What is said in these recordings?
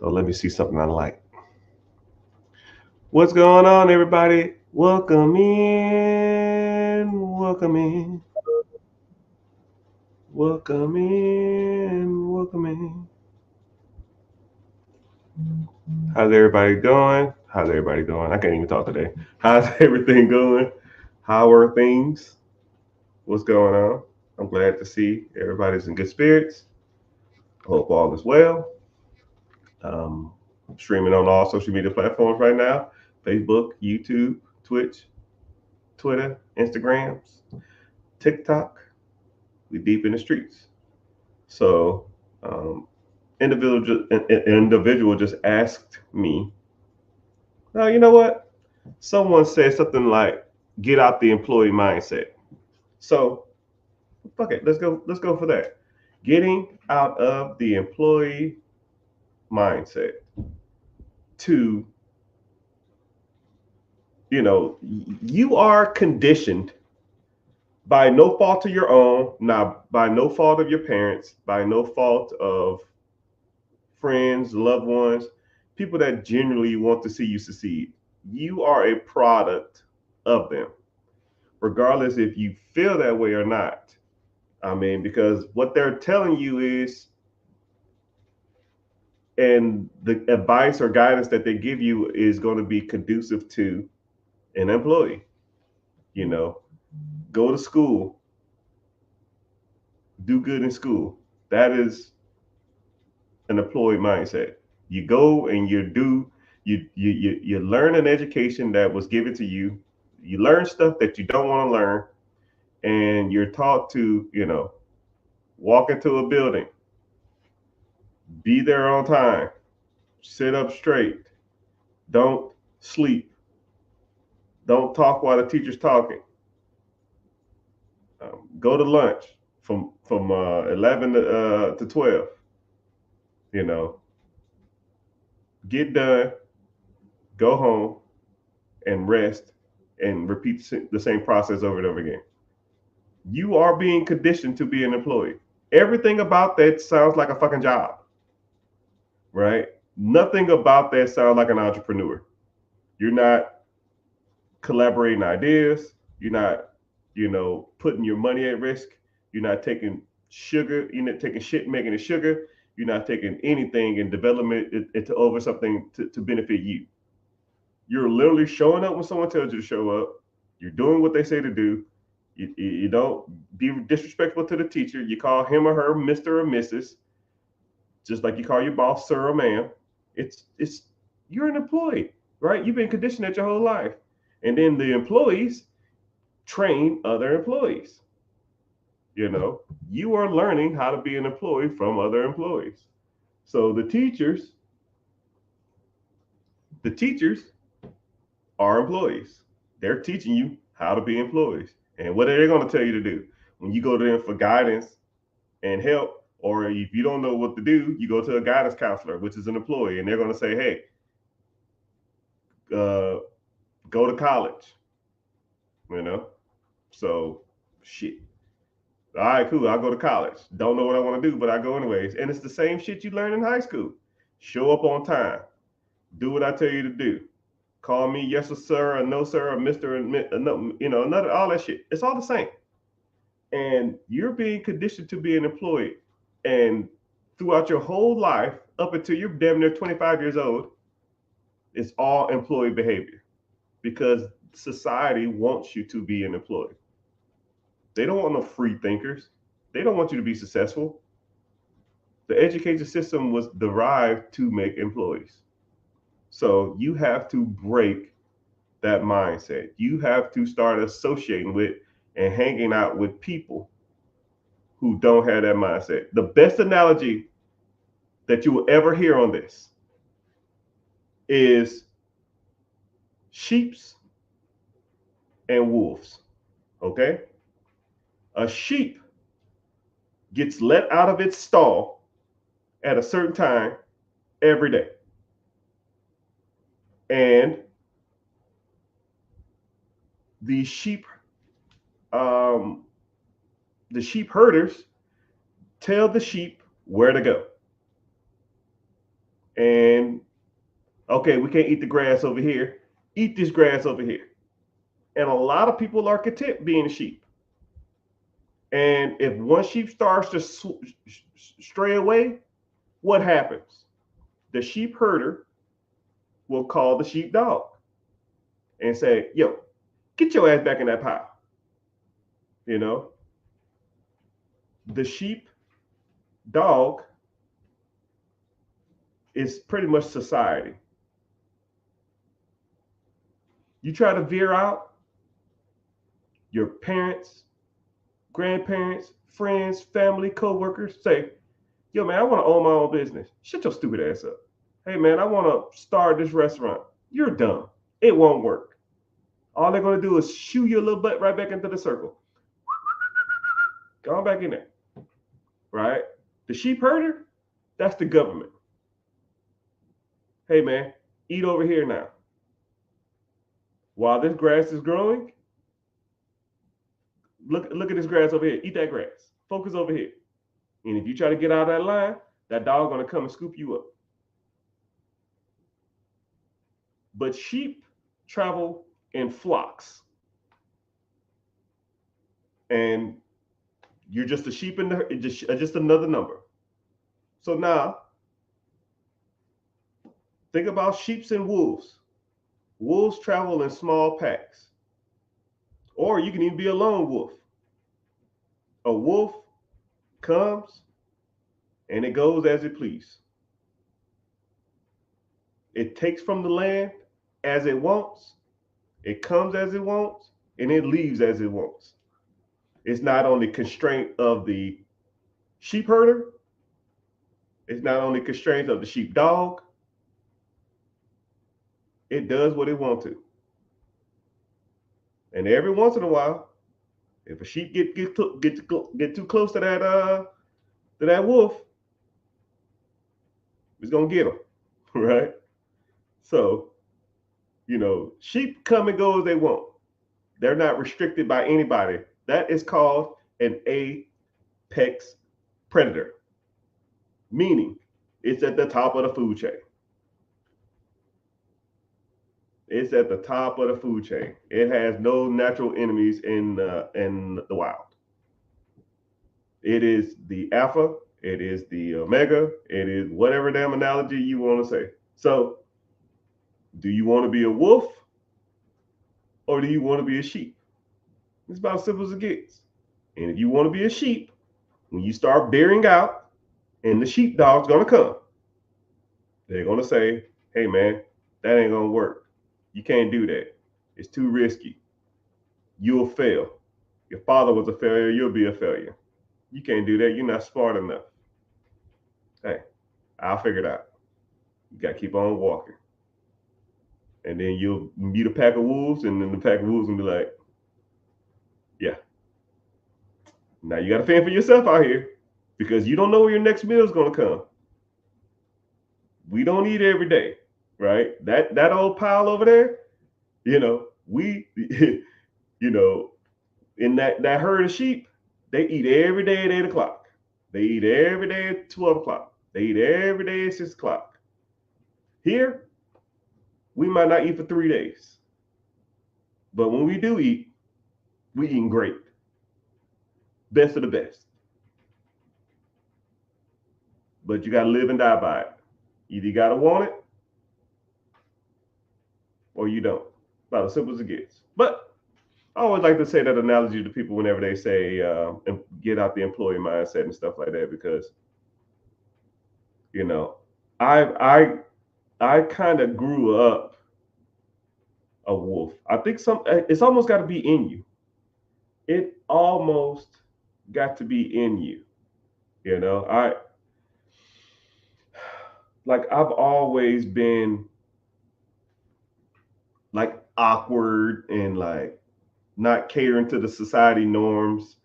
So let me see something I like. What's going on, everybody? Welcome in. Welcome in. Welcome in. Welcome in. How's everybody doing? How's everybody doing? I can't even talk today. How's everything going? How are things? What's going on? I'm glad to see everybody's in good spirits. Hope all is well. Um, Streaming on all social media platforms right now: Facebook, YouTube, Twitch, Twitter, Instagrams, TikTok. We deep in the streets. So, um, individual just asked me, "Now you know what? Someone said something like, get out the employee mindset." So, fuck it. Let's go. Let's go for that. Getting out of the employee mindset to, you are conditioned by no fault of your own, not by no fault of your parents, by no fault of friends, loved ones, people that genuinely want to see you succeed. You are a product of them, regardless if you feel that way or not. I mean, because what they're telling you is, and the advice or guidance that they give you is going to be conducive to an employee. You know, go to school, do good in school. That is an employee mindset. You go and you learn an education that was given to you. You learn stuff that you don't want to learn, and you're taught to, walk into a building, be there on time, sit up straight, don't sleep, don't talk while the teacher's talking, go to lunch from 11 to 12. You know, get done, go home, and rest, and repeat the same process over and over again. You are being conditioned to be an employee. Everything about that sounds like a fucking job, right? Nothing about that sounds like an entrepreneur. You're not collaborating ideas. You're not, putting your money at risk. You're not taking sugar. You're not taking shit, making it sugar. You're not taking anything and developing it to over something to benefit you. You're literally showing up when someone tells you to show up. You're doing what they say to do. You don't be disrespectful to the teacher. You call him or her Mr. or Mrs., just like you call your boss sir or ma'am. It's you're an employee, right? You've been conditioned that your whole life. And then the employees train other employees. You know, you are learning how to be an employee from other employees. So the teachers are employees. They're teaching you how to be employees. And what are they going to tell you to do? When you go to them for guidance and help, or if you don't know what to do, you go to a guidance counselor, which is an employee, and they're going to say, hey, uh, go to college, you know? So, shit. All right, cool. I'll go to college. Don't know what I want to do, but I go anyways. And it's the same shit you learn in high school. Show up on time. Do what I tell you to do. Call me yes or sir or no sir or Mister and no, another all that shit. It's all the same. And you're being conditioned to be an employee. And throughout your whole life, up until you're damn near 25 years old, it's all employee behavior because society wants you to be an employee. They don't want no free thinkers. They don't want you to be successful. The education system was derived to make employees. So you have to break that mindset. You have to start associating with and hanging out with people who don't have that mindset. The best analogy that you will ever hear on this is sheeps and wolves. Okay? A sheep gets let out of its stall at a certain time every day. And the sheep um, the sheep herders tell the sheep where to go. And okay, we can't eat the grass over here. Eat this grass over here. And a lot of people are content being sheep. And if one sheep starts to stray away, what happens? The sheep herder will call the sheepdog and say, yo, get your ass back in that pile. You know, the sheep dog is pretty much society. You try to veer out, your parents, grandparents, friends, family, co-workers say, yo, man, I want to own my own business. Shut your stupid ass up. Hey, man, I want to start this restaurant. You're dumb. It won't work. All they're going to do is shoo your little butt right back into the circle. Go on back in there. Right? The sheep herder, that's the government. Hey, man, eat over here now. While this grass is growing, look at this grass over here. Eat that grass. Focus over here. And if you try to get out of that line, that dog gonna come and scoop you up. But sheep travel in flocks. And you're just a sheep in the just another number. So now think about sheep and wolves. Wolves travel in small packs. Or you can even be a lone wolf. A wolf comes and it goes as it please. It takes from the land as it wants, it comes as it wants, and it leaves as it wants. It's not only constraint of the sheep herder, it's not only constraints of the sheep dog, it does what it wants to. And every once in a while, if a sheep get too close to that wolf, it's gonna get him, right? So, sheep come and go as they want. They're not restricted by anybody. That is called an apex predator, meaning it's at the top of the food chain. It's at the top of the food chain. It has no natural enemies in the wild. It is the alpha. It is the omega. It is whatever damn analogy you want to say. So, do you want to be a wolf or do you want to be a sheep? It's about as simple as it gets. And if you want to be a sheep, when you start bearing out and the sheepdog's going to come, they're going to say, hey, man, that ain't going to work. You can't do that. It's too risky. You'll fail. Your father was a failure. You'll be a failure. You can't do that. You're not smart enough. Hey, I'll figure it out. You got to keep on walking. And then you'll meet a pack of wolves, and then the pack of wolves will be like, yeah. Now you got to fend for yourself out here because you don't know where your next meal is going to come. We don't eat every day, right? That old pile over there, we, in that herd of sheep, they eat every day at 8 o'clock. They eat every day at 12 o'clock. They eat every day at 6 o'clock. Here, we might not eat for 3 days. But when we do eat, we eating great. Best of the best. But you got to live and die by it. Either you got to want it or you don't. About as simple as it gets. But I always like to say that analogy to people whenever they say get out the employee mindset and stuff like that, because I kind of grew up a wolf. I think it's almost got to be in you. It almost got to be in you. I've always been like awkward and like not catering to the society norms.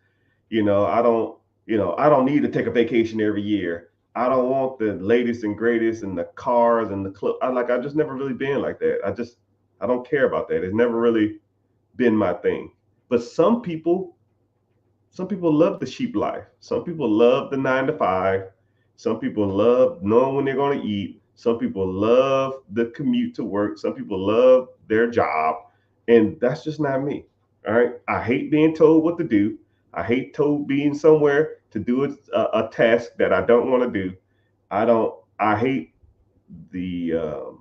I don't need to take a vacation every year. I don't want the latest and greatest and the cars and the club. I just never really been like that. I don't care about that. It's never really been my thing. But some people love the sheep life. Some people love the 9 to 5. Some people love knowing when they're going to eat. Some people love the commute to work. Some people love their job. And that's just not me. All right. I hate being told what to do. I hate told being somewhere to do a task that I don't want to do. I hate the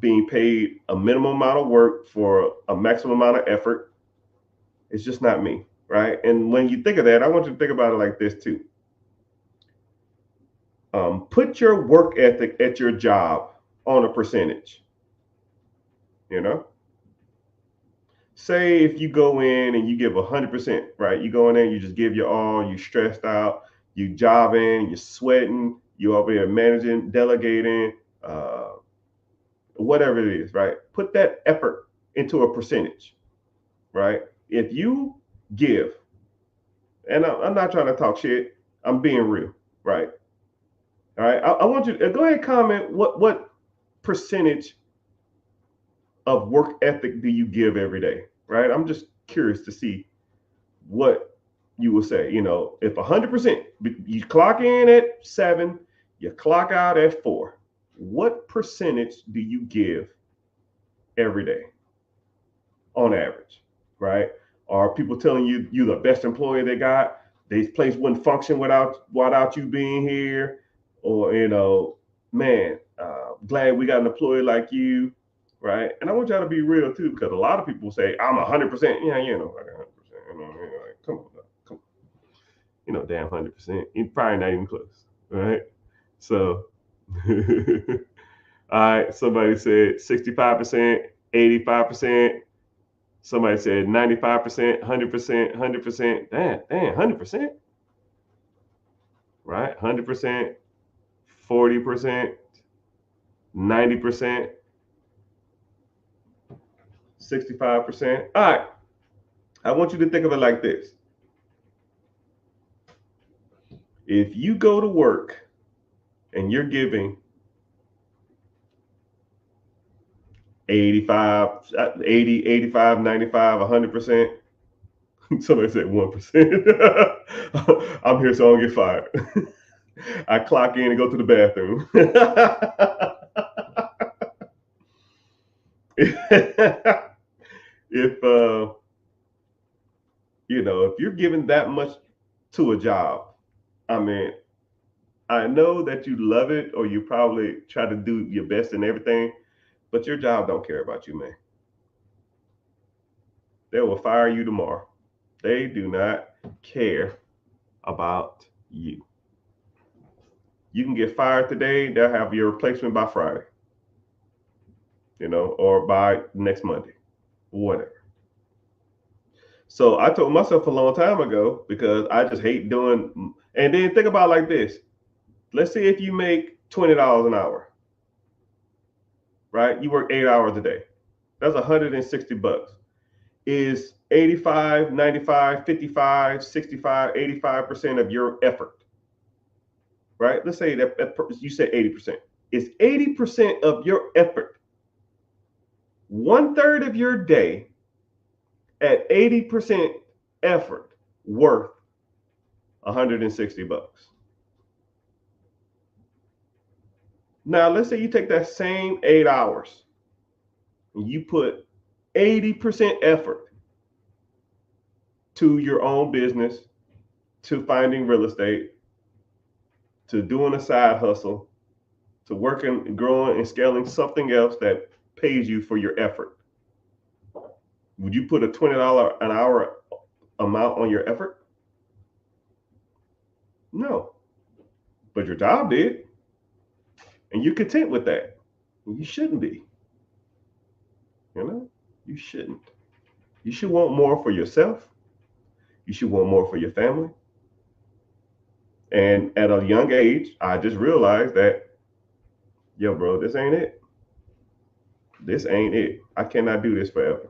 being paid a minimum amount of work for a maximum amount of effort. It's just not me. Right. And when you think of that, I want you to think about it like this too. Put your work ethic at your job on a percentage. You know, say if you go in and you give 100%, right? You go in there, you just give your all, you stressed out, you jobbing, you're sweating, you over here managing, delegating, uh, whatever it is, right? Put that effort into a percentage, right? If you give, and I'm not trying to talk shit, I'm being real, right? All right, I want you to go ahead and comment what percentage of work ethic do you give every day, right? I'm just curious to see what you will say. You know, if 100%, you clock in at 7, you clock out at 4, what percentage do you give every day on average, right? Are people telling you you're the best employee they got? This place wouldn't function without you being here, or man, glad we got an employee like you, right? And I want y'all to be real too, because a lot of people say I'm 100%. Yeah, like 100%. Like, come on, damn 100%. You're probably not even close, right? So, all right. Somebody said 65%, 85%. Somebody said 95%, 100%, 100%. Damn, 100%, right? 100%, 40%, 90%, 65%. All right. I want you to think of it like this. If you go to work and you're giving 85, 80, 85, 95, 100%, somebody said 1%. I'm here so I don't get fired. I clock in and go to the bathroom. if if you're giving that much to a job, I mean, I know that you love it or you probably try to do your best in everything, but your job don't care about you, man. They will fire you tomorrow. They do not care about you. You can get fired today, they'll have your replacement by Friday, or by next Monday, whatever. So I told myself a long time ago, because I just hate doing, and then think about it like this. Let's say if you make $20 an hour, right? You work 8 hours a day. That's $160. Is 85, 95, 55, 65, 85% of your effort, right? Let's say that you said 80%. Is 80% of your effort, 1/3 of your day at 80% effort, worth $160? Now, let's say you take that same 8 hours and you put 80% effort to your own business, to finding real estate, to doing a side hustle, to working, growing, and scaling something else that pays you for your effort. Would you put a $20 an hour amount on your effort? No. But your job did. And you're content with that. You shouldn't be. You shouldn't. You should want more for yourself. You should want more for your family. And at a young age, I just realized that, yo, bro, this ain't it. This ain't it. I cannot do this forever.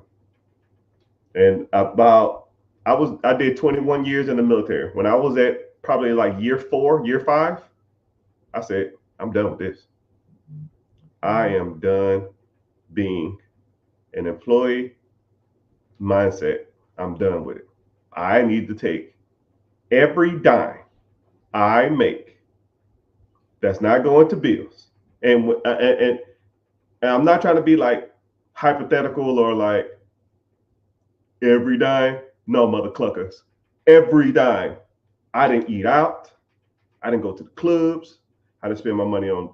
And I did 21 years in the military. When I was at probably like year 4, year 5, I said, I'm done with this. I am done being an employee mindset. I'm done with it. I need to take every dime I make That's not going to bills. And I'm not trying to be like hypothetical or like every dime. No, mother cluckers. Every dime. I didn't eat out. I didn't go to the clubs. I didn't spend my money on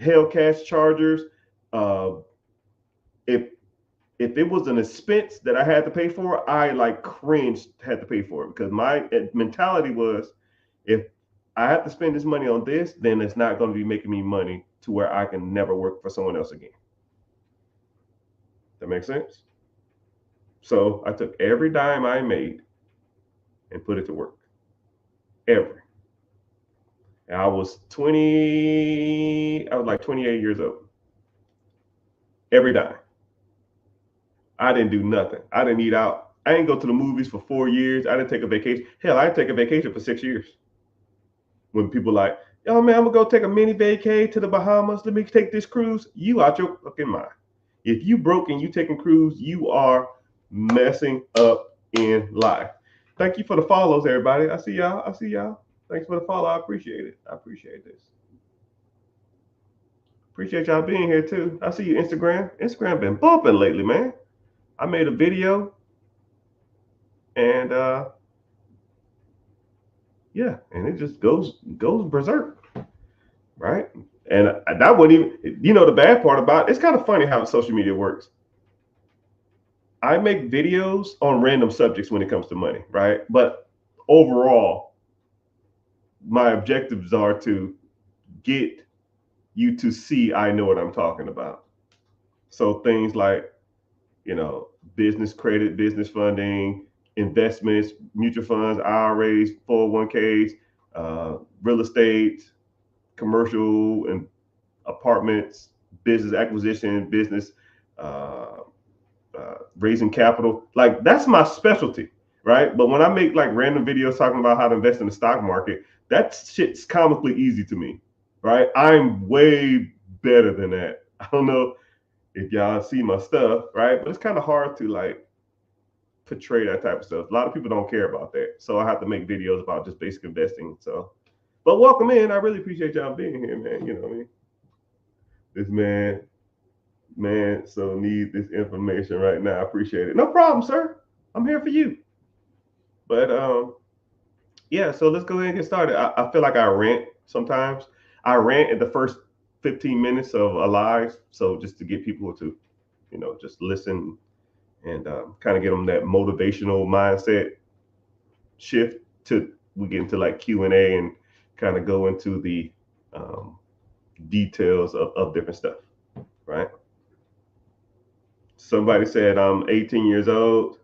Hellcat chargers. Uh, if if it was an expense that I had to pay for, I like cringed had to pay for it because my mentality was, if I have to spend this money on this, then it's not going to be making me money to where I can never work for someone else again. That makes sense? So I took every dime I made and put it to work. Every. And I was like 28 years old. Every dime. I didn't do nothing. I didn't eat out. I didn't go to the movies for 4 years. I didn't take a vacation. Hell, I didn't take a vacation for 6 years. When people like, yo, man, I'm gonna go take a mini vacay to the Bahamas. Let me take this cruise. You out your fucking mind. If you broke and you taking cruise, you are messing up in life. Thank you for the follows, everybody. I see y'all. Thanks for the follow. I appreciate it. I appreciate this. Appreciate y'all being here too. I see you, Instagram. Instagram been bumping lately, man. I made a video and yeah, and it just goes berserk, right? And that wouldn't even, the bad part about it, it's kind of funny how social media works. I make videos on random subjects when it comes to money, right? But overall, my objectives are to get you to see I know what I'm talking about. So things like, business credit, business funding, investments, mutual funds, IRAs, 401ks, real estate, commercial and apartments, business acquisition, business raising capital. Like that's my specialty, right? But when I make like random videos talking about how to invest in the stock market, that shit's comically easy to me, right? I'm way better than that. I don't know if y'all see my stuff, right? But it's kind of hard to like portray that type of stuff. A lot of people don't care about that. So I have to make videos about just basic investing. So, but welcome in. I really appreciate y'all being here, man. You know what I mean? This man, so need this information right now. I appreciate it. No problem, sir. I'm here for you. But yeah, so let's go ahead and get started. I feel like I rant sometimes. I rant at the first 15 minutes of a live. So just to get people to, just listen and kind of get them that motivational mindset shift to we get into like Q&A and kind of go into the details of different stuff, right? Somebody said I'm 18 years old.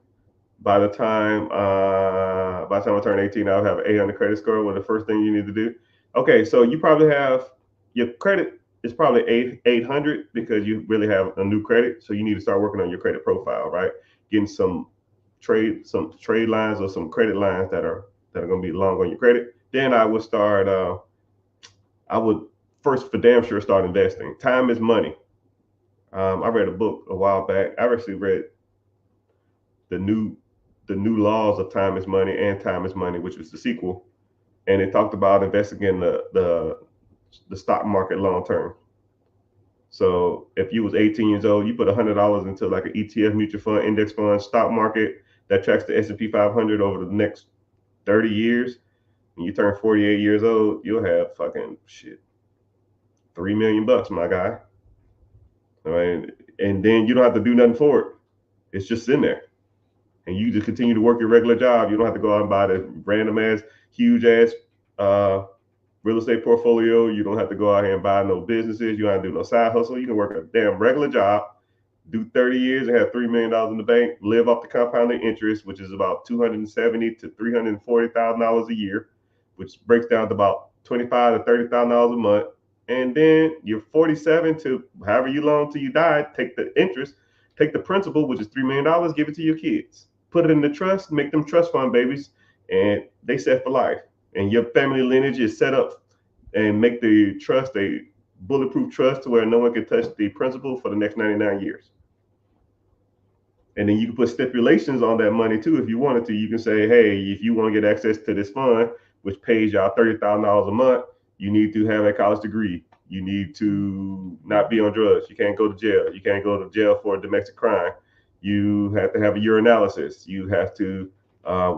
By the time I turn 18, I'll have an 800 credit score. What the first thing you need to do? Okay, so you probably have your credit is probably 800 because you really have a new credit. So you need to start working on your credit profile, right? Getting some trade lines or some credit lines that are going to be long on your credit. Then I would start. I would first for damn sure start investing. Time is money. I read a book a while back. I actually read the new laws of time is money and time is money, which was the sequel, and it talked about investing in the stock market long term. So if you was 18 years old, you put $100 into like an ETF, mutual fund, index fund, stock market that tracks the S&P 500 over the next 30 years. When you turn 48 years old, you'll have fucking shit, $3 million, my guy. I mean, and then you don't have to do nothing for it. It's just in there. And you just continue to work your regular job. You don't have to go out and buy the random ass, huge ass real estate portfolio. You don't have to go out here and buy no businesses. You don't have to do no side hustle. You can work a damn regular job, do 30 years and have $3 million in the bank, live off the compounding interest, which is about $270,000 to $340,000 a year, which breaks down to about $25,000 to $30,000 a month. And then you're 47 to however you long till you die, take the interest, take the principal, which is $3 million, give it to your kids. Put it in the trust, make them trust fund babies, and they set for life. And your family lineage is set up and make the trust a bulletproof trust to where no one can touch the principal for the next 99 years. And then you can put stipulations on that money too if you wanted to. You can say, hey, if you want to get access to this fund, which pays y'all $30,000 a month, You need to have a college degree. You need to not be on drugs. You can't go to jail. You can't go to jail for domestic crime. You have to have a urinalysis. You have to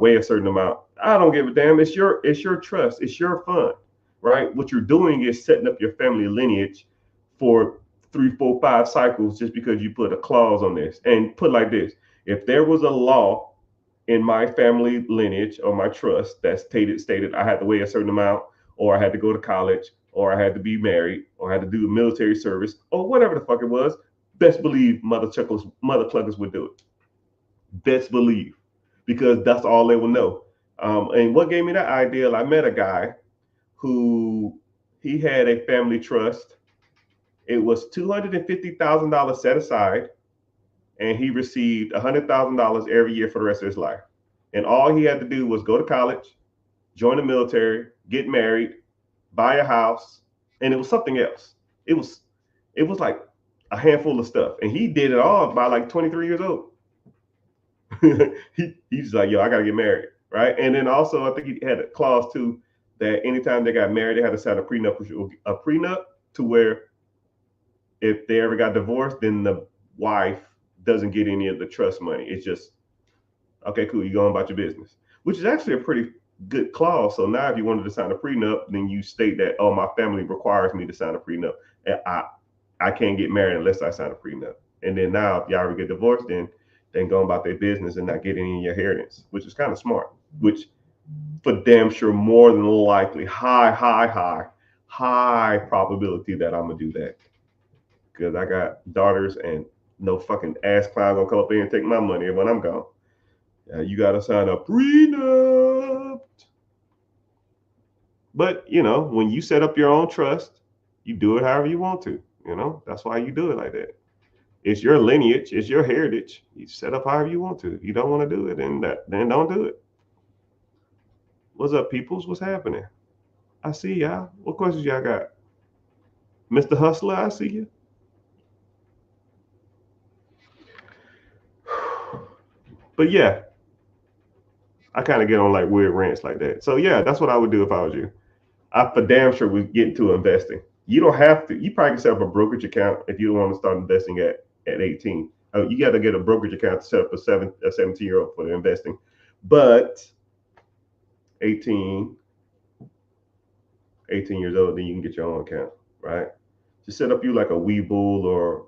weigh a certain amount. I don't give a damn. It's your trust. It's your fund, right? What you're doing is setting up your family lineage for 3, 4, 5 cycles just because you put a clause on this. And put like this: if there was a law in my family lineage or my trust that stated I had to weigh a certain amount, or I had to go to college, or I had to be married, or I had to do military service, or whatever the fuck it was, best believe mother cluckers would do it. Best believe, because that's all they will know. And what gave me that idea? I met a guy who he had a family trust. It was $250,000 set aside, and he received $100,000 every year for the rest of his life. And all he had to do was go to college, join the military, get married, buy a house, and it was something else. It was like a handful of stuff, and he did it all by like 23 years old. He's like, yo, I gotta get married, right? And then also, I think he had a clause too that anytime they got married, they had to sign a prenup to where if they ever got divorced, then the wife doesn't get any of the trust money. It's just okay, cool, you going about your business, which is actually a pretty good clause. So now, if you wanted to sign a prenup, then you state that, oh, my family requires me to sign a prenup, and I can't get married unless I sign a prenup. And then now, if y'all ever get divorced, then going about their business and not getting any inheritance, which is kind of smart. Which, for damn sure, more than likely, high probability that I'm gonna do that because I got daughters and no fucking ass clown gonna come up here and take my money when I'm gone. You gotta sign a prenup. But when you set up your own trust, you do it however you want to. That's why you do it like that. It's your lineage, it's your heritage. You set up however you want to. If you don't want to do it, then don't do it. What's up, peoples? What's happening? I see y'all. What questions y'all got? Mr. Hustler, I see you. But yeah, I kind of get on like weird rants like that. So yeah, that's what I would do if I was you. I for damn sure would get into investing. You don't have to. You probably can set up a brokerage account if you don't want to start investing at 18. You got to get a brokerage account to set up a 17-year-old for the investing. But 18, 18 years old, then you can get your own account, right? Just set up you like a Webull or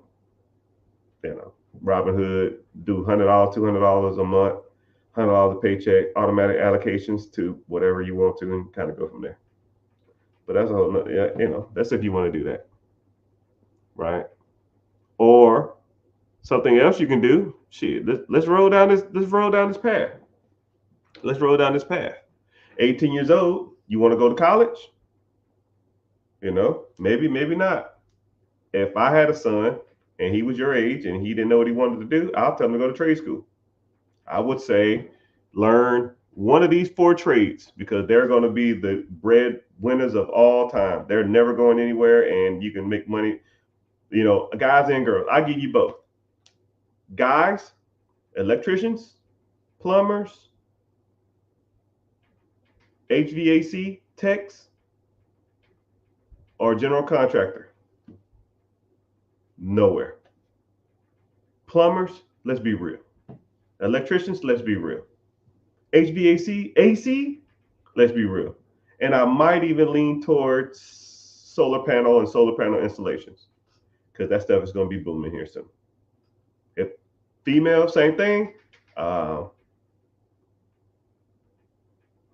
Robinhood. Do $100, $200 a month, $100 a paycheck, automatic allocations to whatever you want to, and kind of go from there. But that's a whole nother, that's if you want to do that, right? Or something else you can do. Shit, let's roll down this. Let's roll down this path. Let's roll down this path. 18 years old, you want to go to college? Maybe, maybe not. If I had a son and he was your age and he didn't know what he wanted to do, I'll tell him to go to trade school. I would say learn one of these 4 trades because they're going to be the bread winners of all time. They're never going anywhere, and you can make money. Guys and girls. I give you both. Guys, electricians, plumbers, HVAC techs, or general contractor. Nowhere. Plumbers, let's be real. Electricians, let's be real. HVAC, AC, let's be real. And I might even lean towards solar panel and solar panel installations because that stuff is going to be booming here soon. If female, same thing.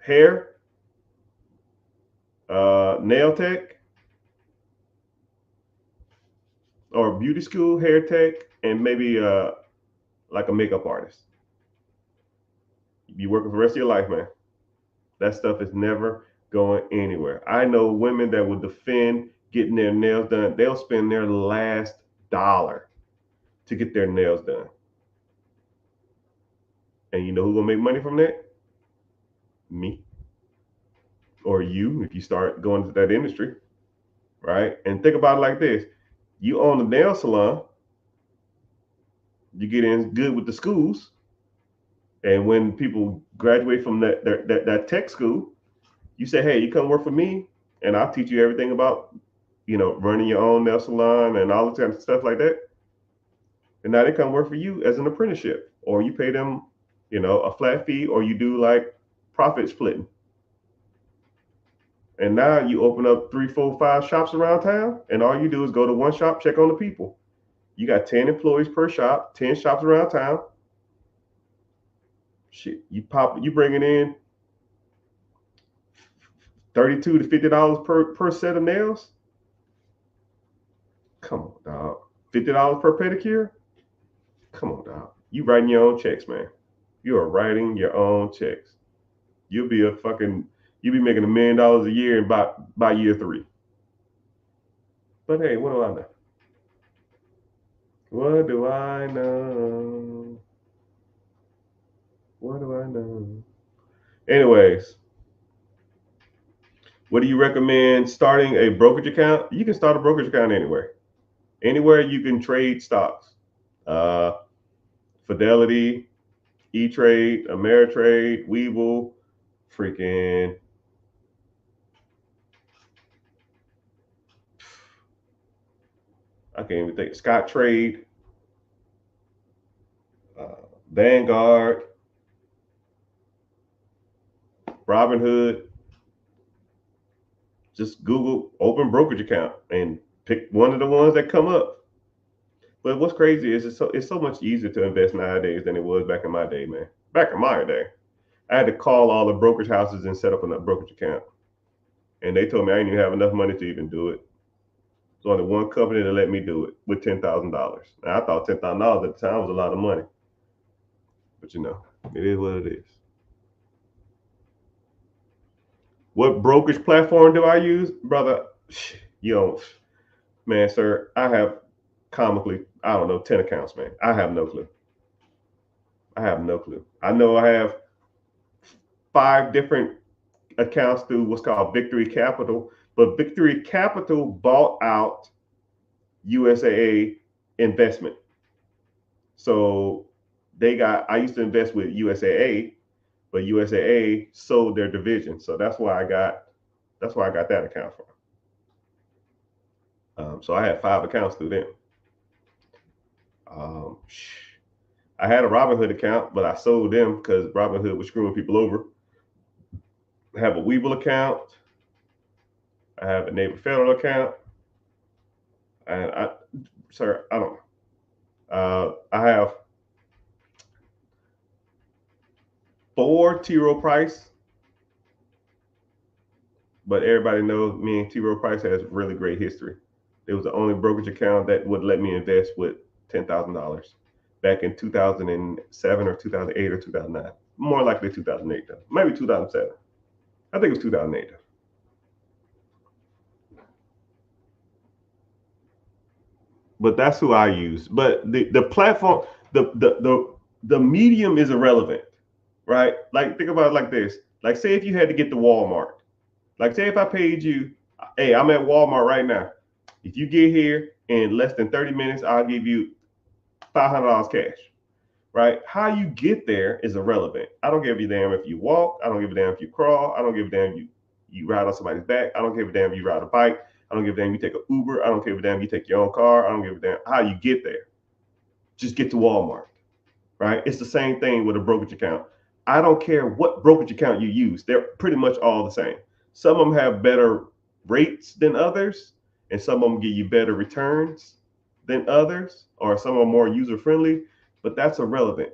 Hair, nail tech, or beauty school, hair tech, and maybe like a makeup artist. You working for the rest of your life, man. That stuff is never going anywhere. I know women that will defend getting their nails done. They'll spend their last dollar to get their nails done. And you know who's gonna make money from that? Me. Or you, if you start going to that industry, right? And think about it like this. You own a nail salon, you get in good with the schools, and when people graduate from that tech school, you say, hey, you come work for me, and I'll teach you everything about, running your own nail salon and all the kind of stuff like that. And now they come work for you as an apprenticeship, or you pay them, a flat fee, or you do like profit splitting. And now you open up 3, 4, 5 shops around town, and all you do is go to one shop, check on the people. You got 10 employees per shop, 10 shops around town. Shit, you bringing in $32 to $50 per set of nails. Come on, dog. $50 per pedicure. Come on, dog. You writing your own checks, man. You are writing your own checks. You'll be making $1 million a year by year 3. But hey, what do I know? What do I know? What do I know? Anyways, what do you recommend starting a brokerage account? You can start a brokerage account anywhere. Anywhere you can trade stocks. Fidelity, E-Trade, Ameritrade, Webull, freaking I can't even think. Scottrade, Vanguard, Robinhood. Just Google open brokerage account and pick one of the ones that come up. But what's crazy is it's so much easier to invest nowadays than it was back in my day, man. Back in my day, I had to call all the brokerage houses and set up a brokerage account, and they told me I didn't even have enough money to even do it. There's only one company that let me do it with $10,000. Now I thought $10,000 at the time was a lot of money, but it is what it is. What brokerage platform do I use, brother? You don't, man, sir. I have comically, I don't know, 10 accounts, man. I have no clue. I have no clue. I know I have 5 different accounts through what's called Victory Capital, but Victory Capital bought out USAA Investment. So I used to invest with USAA, but USAA sold their division. So that's why I got that account from. So I had 5 accounts through them. I had a Robinhood account, but I sold them because Robinhood was screwing people over. I have a Webull account. I have a Neighbor Federal account. And I don't know. I have 4 T. Rowe Price, but everybody knows me and T. Rowe Price has really great history. It was the only brokerage account that would let me invest with $10,000 back in 2007 or 2008 or 2009. More likely 2008 though. Maybe 2007. I think it was 2008 though. But that's who I use. But the platform, the medium is irrelevant, right? Like think about it like this. Like say if you had to get to Walmart. Like say if I paid you, hey, I'm at Walmart right now. If you get here in less than 30 minutes, I'll give you $500 cash. Right? How you get there is irrelevant. I don't give a damn if you walk. I don't give a damn if you crawl. I don't give a damn if you ride on somebody's back. I don't give a damn if you ride a bike. I don't give a damn if you take an Uber. I don't give a damn if you take your own car. I don't give a damn how you get there. Just get to Walmart. Right? It's the same thing with a brokerage account. I don't care what brokerage account you use. They're pretty much all the same. Some of them have better rates than others, and some of them give you better returns than others, or some are more user friendly, but that's irrelevant,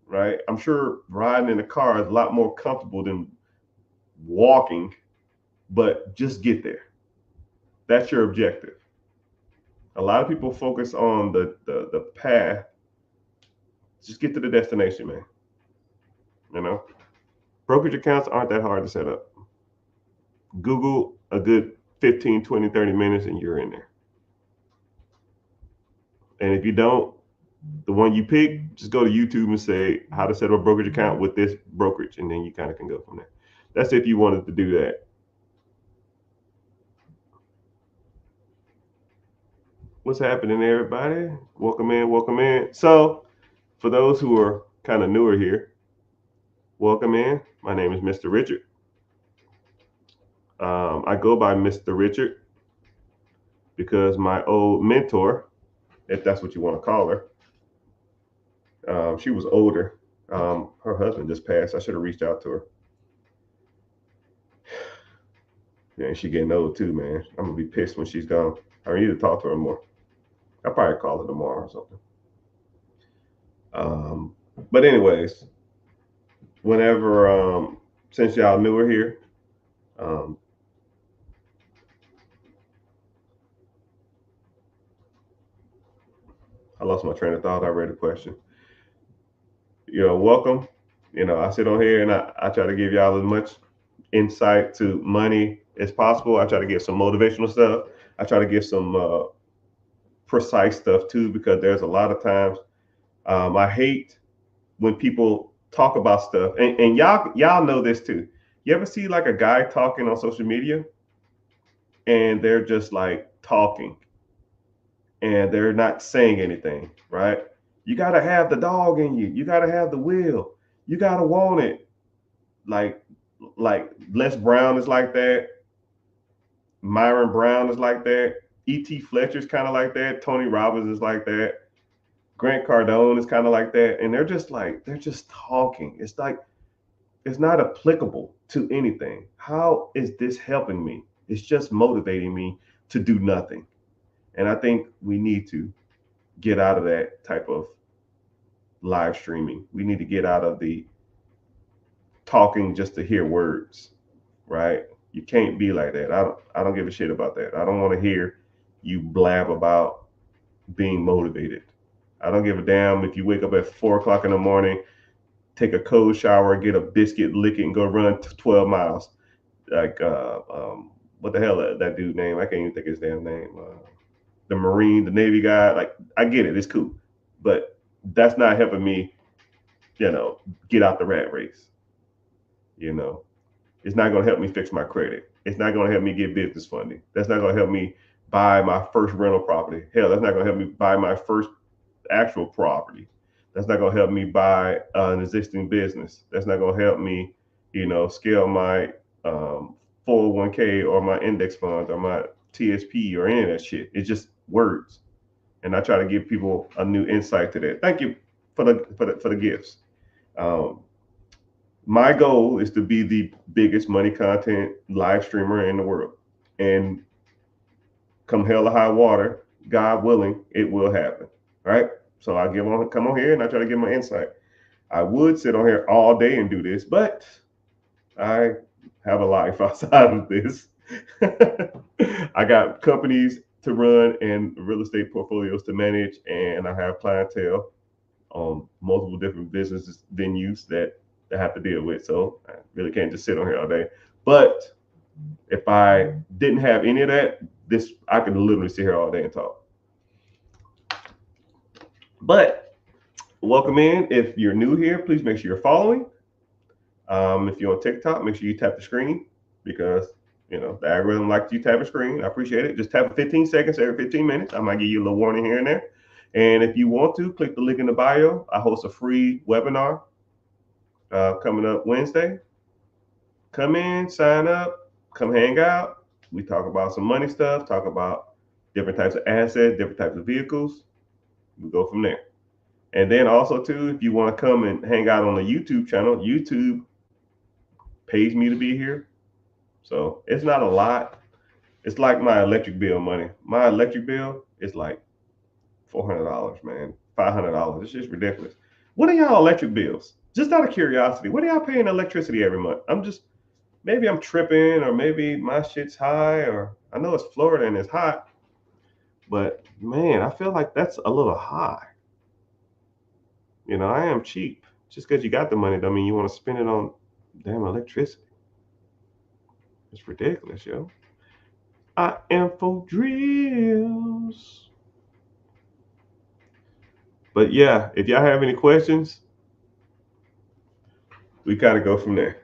right? I'm sure riding in a car is a lot more comfortable than walking, but just get there. That's your objective. A lot of people focus on the path. Just get to the destination, man. Brokerage accounts aren't that hard to set up. Google a good 15, 20, 30 minutes and you're in there. And if you don't, the one you pick, just go to YouTube and say how to set up a brokerage account with this brokerage, and then you kind of can go from there. That's if you wanted to do that. What's happening, everybody? Welcome in, welcome in. So, for those who are kind of newer here, welcome in. My name is Mr. Richard. I go by Mr. Richard because my old mentor, if that's what you want to call her, she was older. Her husband just passed. I should have reached out to her. Yeah, she getting old too, man. I'm gonna be pissed when she's gone. I need to talk to her more. I'll probably call her tomorrow or something. Um, but anyways, whenever since y'all knew her here, um, I lost my train of thought. I read the question. Welcome. I sit on here and I try to give y'all as much insight to money as possible. I try to give some motivational stuff. I try to give some precise stuff too, because there's a lot of times I hate when people talk about stuff, and y'all know this too. You ever see like a guy talking on social media, and they're just like talking, and they're not saying anything, right? You gotta have the dog in you. You gotta have the will. You gotta want it. Like like Les Brown is like that. Myron Brown is like that. E.T. Fletcher's kind of like that. Tony Robbins is like that. Grant Cardone is kind of like that. And they're just talking. It's like, it's not applicable to anything. How is this helping me? It's just motivating me to do nothing. And I think we need to get out of that type of live streaming. We need to get out of the talking just to hear words, right? You can't be like that. I don't give a shit about that. I don't want to hear you blab about being motivated. I don't give a damn if you wake up at 4 o'clock in the morning, take a cold shower, get a biscuit, lick it, and go run 12 miles. Like, what the hell that dude name? I can't even think of his damn name. The Marine, the Navy guy. Like, I get it, it's cool, but that's not helping me, get out the rat race. You know, it's not going to help me fix my credit. It's not going to help me get business funding. That's not going to help me buy my first rental property. Hell, that's not going to help me buy my first actual property. That's not going to help me buy an existing business. That's not going to help me, scale my 401k or my index funds or my TSP or any of that shit. It's just words. And I try to give people a new insight to that. Thank you for the gifts. Um, my goal is to be the biggest money content live streamer in the world. And come hell or high water, God willing, it will happen. Right? So I come on here and I try to give my insight. I would sit on here all day and do this, but I have a life outside of this. I got companies to run and real estate portfolios to manage, and I have clientele on multiple different business venues that I have to deal with. So I really can't just sit on here all day. But if I didn't have any of that, I could literally sit here all day and talk. But welcome in. If you're new here, please make sure you're following. If you're on TikTok, make sure you tap the screen, because the algorithm likes you tap a screen. I appreciate it. Just tap it 15 seconds every 15 minutes. I might give you a little warning here and there. And if you want to, click the link in the bio. I host a free webinar coming up Wednesday. Come in, sign up, come hang out. We talk about some money stuff, talk about different types of assets, different types of vehicles. We go from there. And then also too, if you want to come and hang out on the YouTube channel, YouTube pays me to be here. So it's not a lot. It's like my electric bill money. My electric bill is like $400, man. $500. It's just ridiculous. What are y'all electric bills? Just out of curiosity, what are y'all paying electricity every month? Maybe I'm tripping, or maybe my shit's high, or I know it's Florida and it's hot, but man, I feel like that's a little high. I am cheap. Just because you got the money don't mean you want to spend it on damn electricity. It's ridiculous, yo. I am for drills. But yeah, if y'all have any questions, we kind of go from there.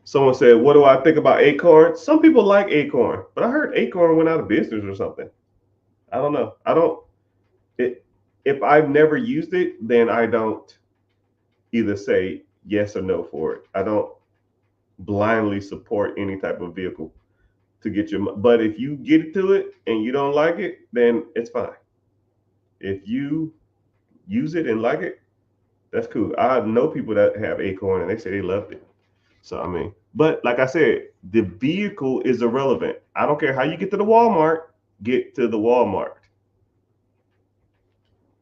Someone said, what do I think about Acorn? Some people like Acorn, but I heard Acorn went out of business or something. I don't know. If I've never used it, then I don't either say yes or no for it. I don't blindly support any type of vehicle to get your. But if you get to it and you don't like it, then it's fine. If you use it and like it, that's cool. I know people that have Acorn and they say they loved it. So I mean, but like I said, the vehicle is irrelevant. I don't care how you get to the Walmart. Get to the Walmart.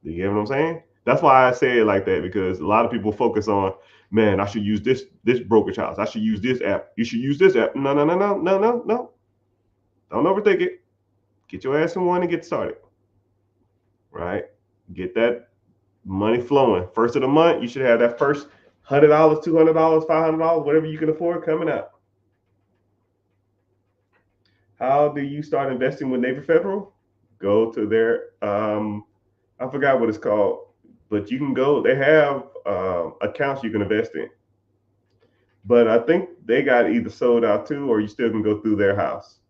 You get what I'm saying? That's why I say it like that, because a lot of people focus on, man, I should use this brokerage house. I should use this app. You should use this app. No, no, no, no, no, no, no. Don't overthink it. Get your ass in one and get started. Right? Get that money flowing. First of the month, you should have that first $100, $200, $500, whatever you can afford coming out. How do you start investing with Navy Federal? Go to their I forgot what it's called, but you can go. They have accounts you can invest in. But I think they got either sold out too, or you still can go through their house.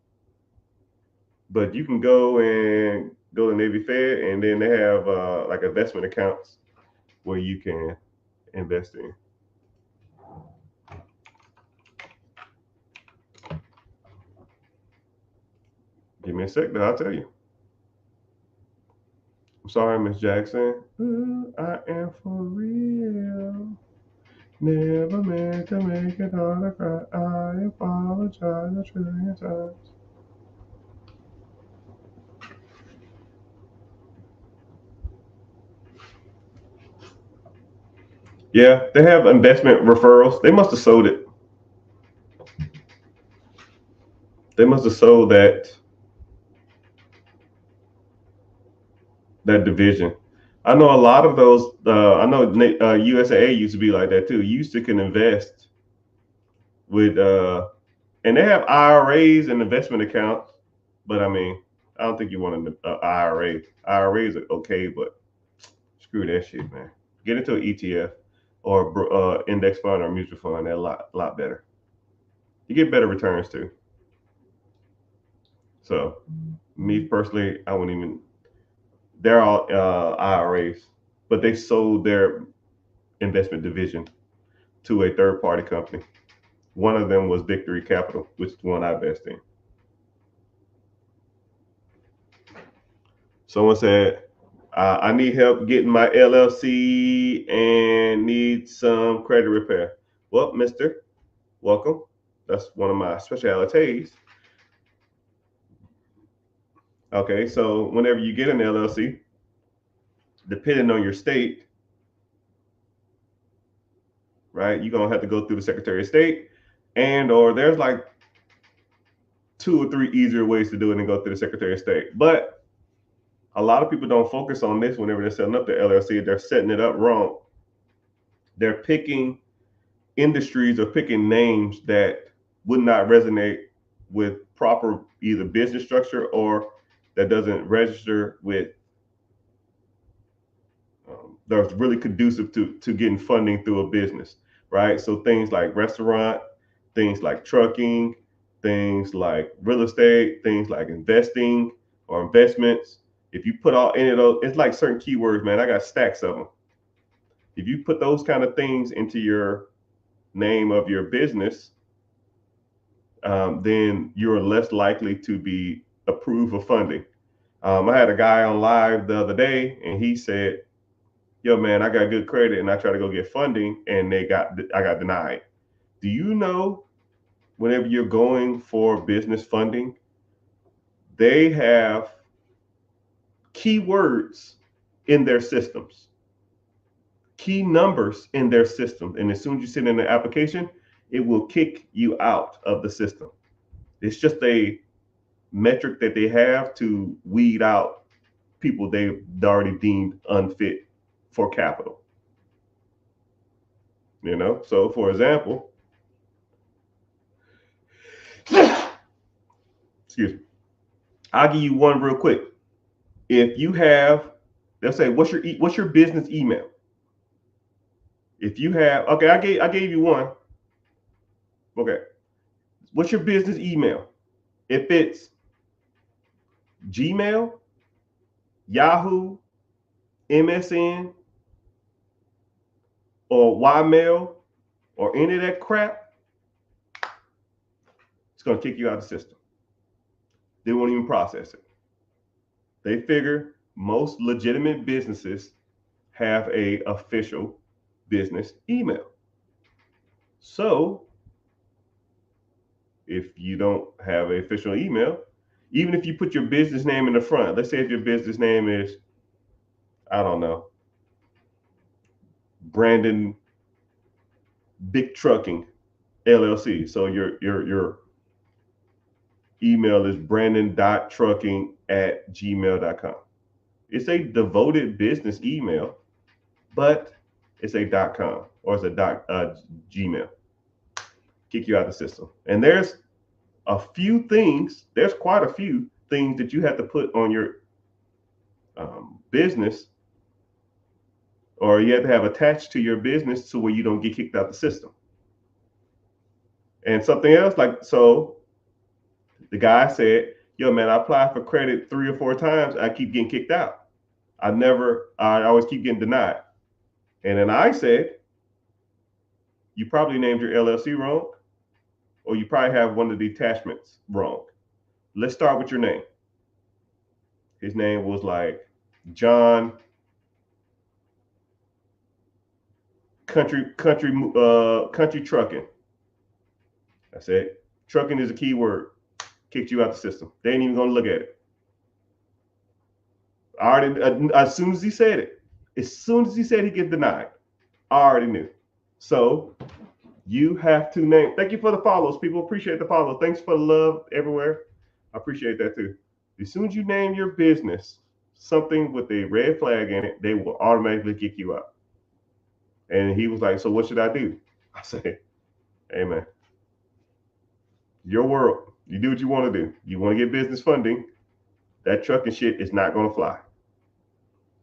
But you can go to Navy Fed, and then they have like investment accounts where you can invest in. Give me a sec, though. I'll tell you. I'm sorry, Miss Jackson. Ooh, I am for real. Never meant to make it all a cry. I apologize a trillion times. Yeah, they have investment referrals. They must have sold it. They must have sold that division. I know a lot of those. I know USAA used to be like that too. You used to can invest with, and they have IRAs and investment accounts. But I mean, I don't think you want an IRA. IRAs are okay, but screw that shit, man. Get into an ETF or index fund or mutual fund. They're a lot better. You get better returns too. So, me personally, I wouldn't even. They're all IRAs, but they sold their investment division to a third party company. One of them was Victory Capital, which is the one I invest in. Someone said, I need help getting my LLC and need some credit repair. Well, mister, welcome. That's one of my specialities. Okay, so whenever you get an LLC, depending on your state, right, you're gonna have to go through the Secretary of State, and or there's like 2 or 3 easier ways to do it and go through the Secretary of State. But a lot of people don't focus on this whenever they're setting up their LLC. They're setting it up wrong. They're picking industries or picking names that would not resonate with proper either business structure or that doesn't register with that's really conducive to getting funding through a business, right? So things like restaurant, things like trucking, things like real estate, things like investing or investments. If you put all any of those, it's like certain keywords, man. I got stacks of them. If you put those kind of things into your name of your business, then you're less likely to be approved for funding. I had a guy on live the other day, and he said, "Yo, man, I got good credit, and I try to go get funding, and I got denied." Do you know whenever you're going for business funding, they have keywords in their systems, key numbers in their system, and as soon as you send in the application, it will kick you out of the system. It's just a metric that they have to weed out people they already deemed unfit for capital. So for example, excuse me, I'll give you one real quick. If you have, they'll say, what's your business email? If you have, okay, I gave you one. Okay, what's your business email? If it's Gmail, Yahoo, MSN, or Ymail, or any of that crap, it's gonna kick you out of the system. they won't even process it. They figure most legitimate businesses have a official business email. So if you don't have an official email, even if you put your business name in the front, let's say if your business name is, I don't know, Brandon Big Trucking LLC. So your email is brandon.trucking@gmail.com. It's a devoted business email, but it's a .com or it's a Gmail. Kick you out of the system. And there's quite a few things that you have to put on your business, or you have to have attached to your business so where you don't get kicked out the system. And something else, like, so the guy said, yo, man, I applied for credit 3 or 4 times. I keep getting kicked out. I always keep getting denied. And then I said, you probably named your LLC wrong, or you probably have one of the attachments wrong. Let's start with your name. His name was like John Country Trucking. I said, trucking is a key word. Kicked you out the system. They ain't even gonna look at it. I already, as soon as he said it, as soon as he said he get denied, I already knew. So you have to name. Thank you for the follows, people. Appreciate the follow. Thanks for the love everywhere. I appreciate that too. As soon as you name your business something with a red flag in it, they will automatically kick you out. And he was like, so what should I do? I said, hey man, your world. You do what you want to do. You want to get business funding. That trucking shit is not going to fly.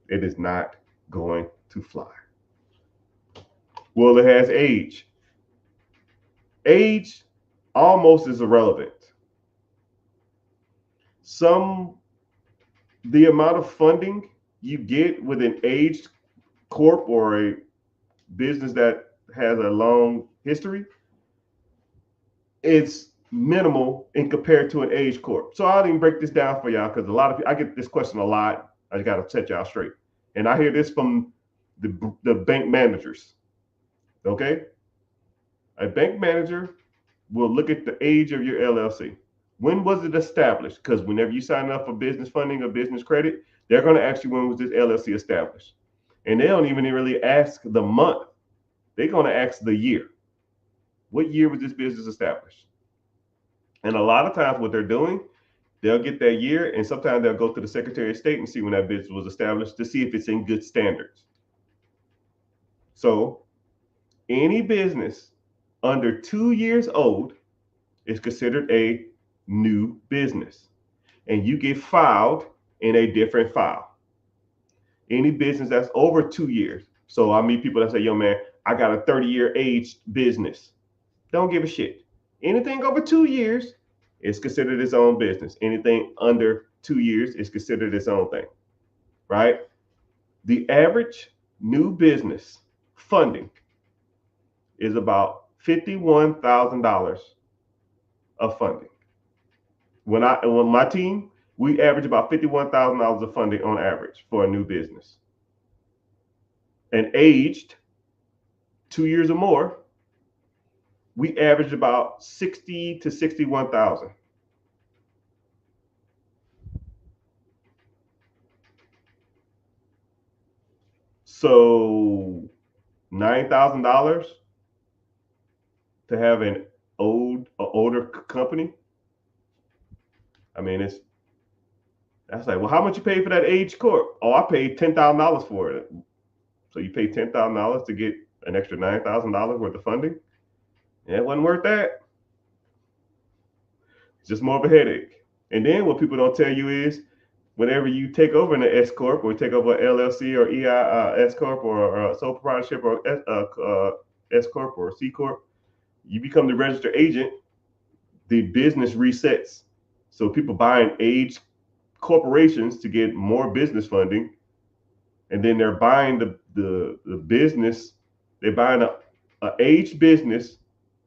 It is not going to fly. Well, it has age. Age almost is irrelevant. The amount of funding you get with an aged corp or a business that has a long history, it's minimal in compared to an age corp. So I'll even break this down for y'all because a lot of people, I get this question a lot. I got to set y'all straight. And I hear this from the bank managers. Okay? A bank manager will look at the age of your LLC. When was it established? Because whenever you sign up for business funding or business credit, they're going to ask you when was this LLC established. And they don't even really ask the month. They're going to ask the year. What year was this business established? And a lot of times what they're doing, they'll get that year, and sometimes they'll go to the Secretary of State and see when that business was established to see if it's in good standards. So any business under 2 years old is considered a new business, and you get filed in a different file. Any business that's over 2 years. So I meet people that say, yo, man, I got a 30-year aged business. Don't give a shit. Anything over 2 years is considered its own business. Anything under 2 years is considered its own thing, right? The average new business funding is about $51,000 of funding. When my team, we average about $51,000 of funding on average for a new business. And aged 2 years or more, we average about 60 to 61,000. So $9,000 to have an older company. I mean, that's like, well, how much you pay for that age corp? Oh, I paid $10,000 for it. So you pay $10,000 to get an extra $9,000 worth of funding? Yeah, it wasn't worth that. It's just more of a headache. And then what people don't tell you is, whenever you take over an S corp or take over an LLC or S corp or sole proprietorship or S corp or C corp, you become the registered agent. The business resets. So people buying aged corporations to get more business funding, and then they're buying the business. They're buying a aged business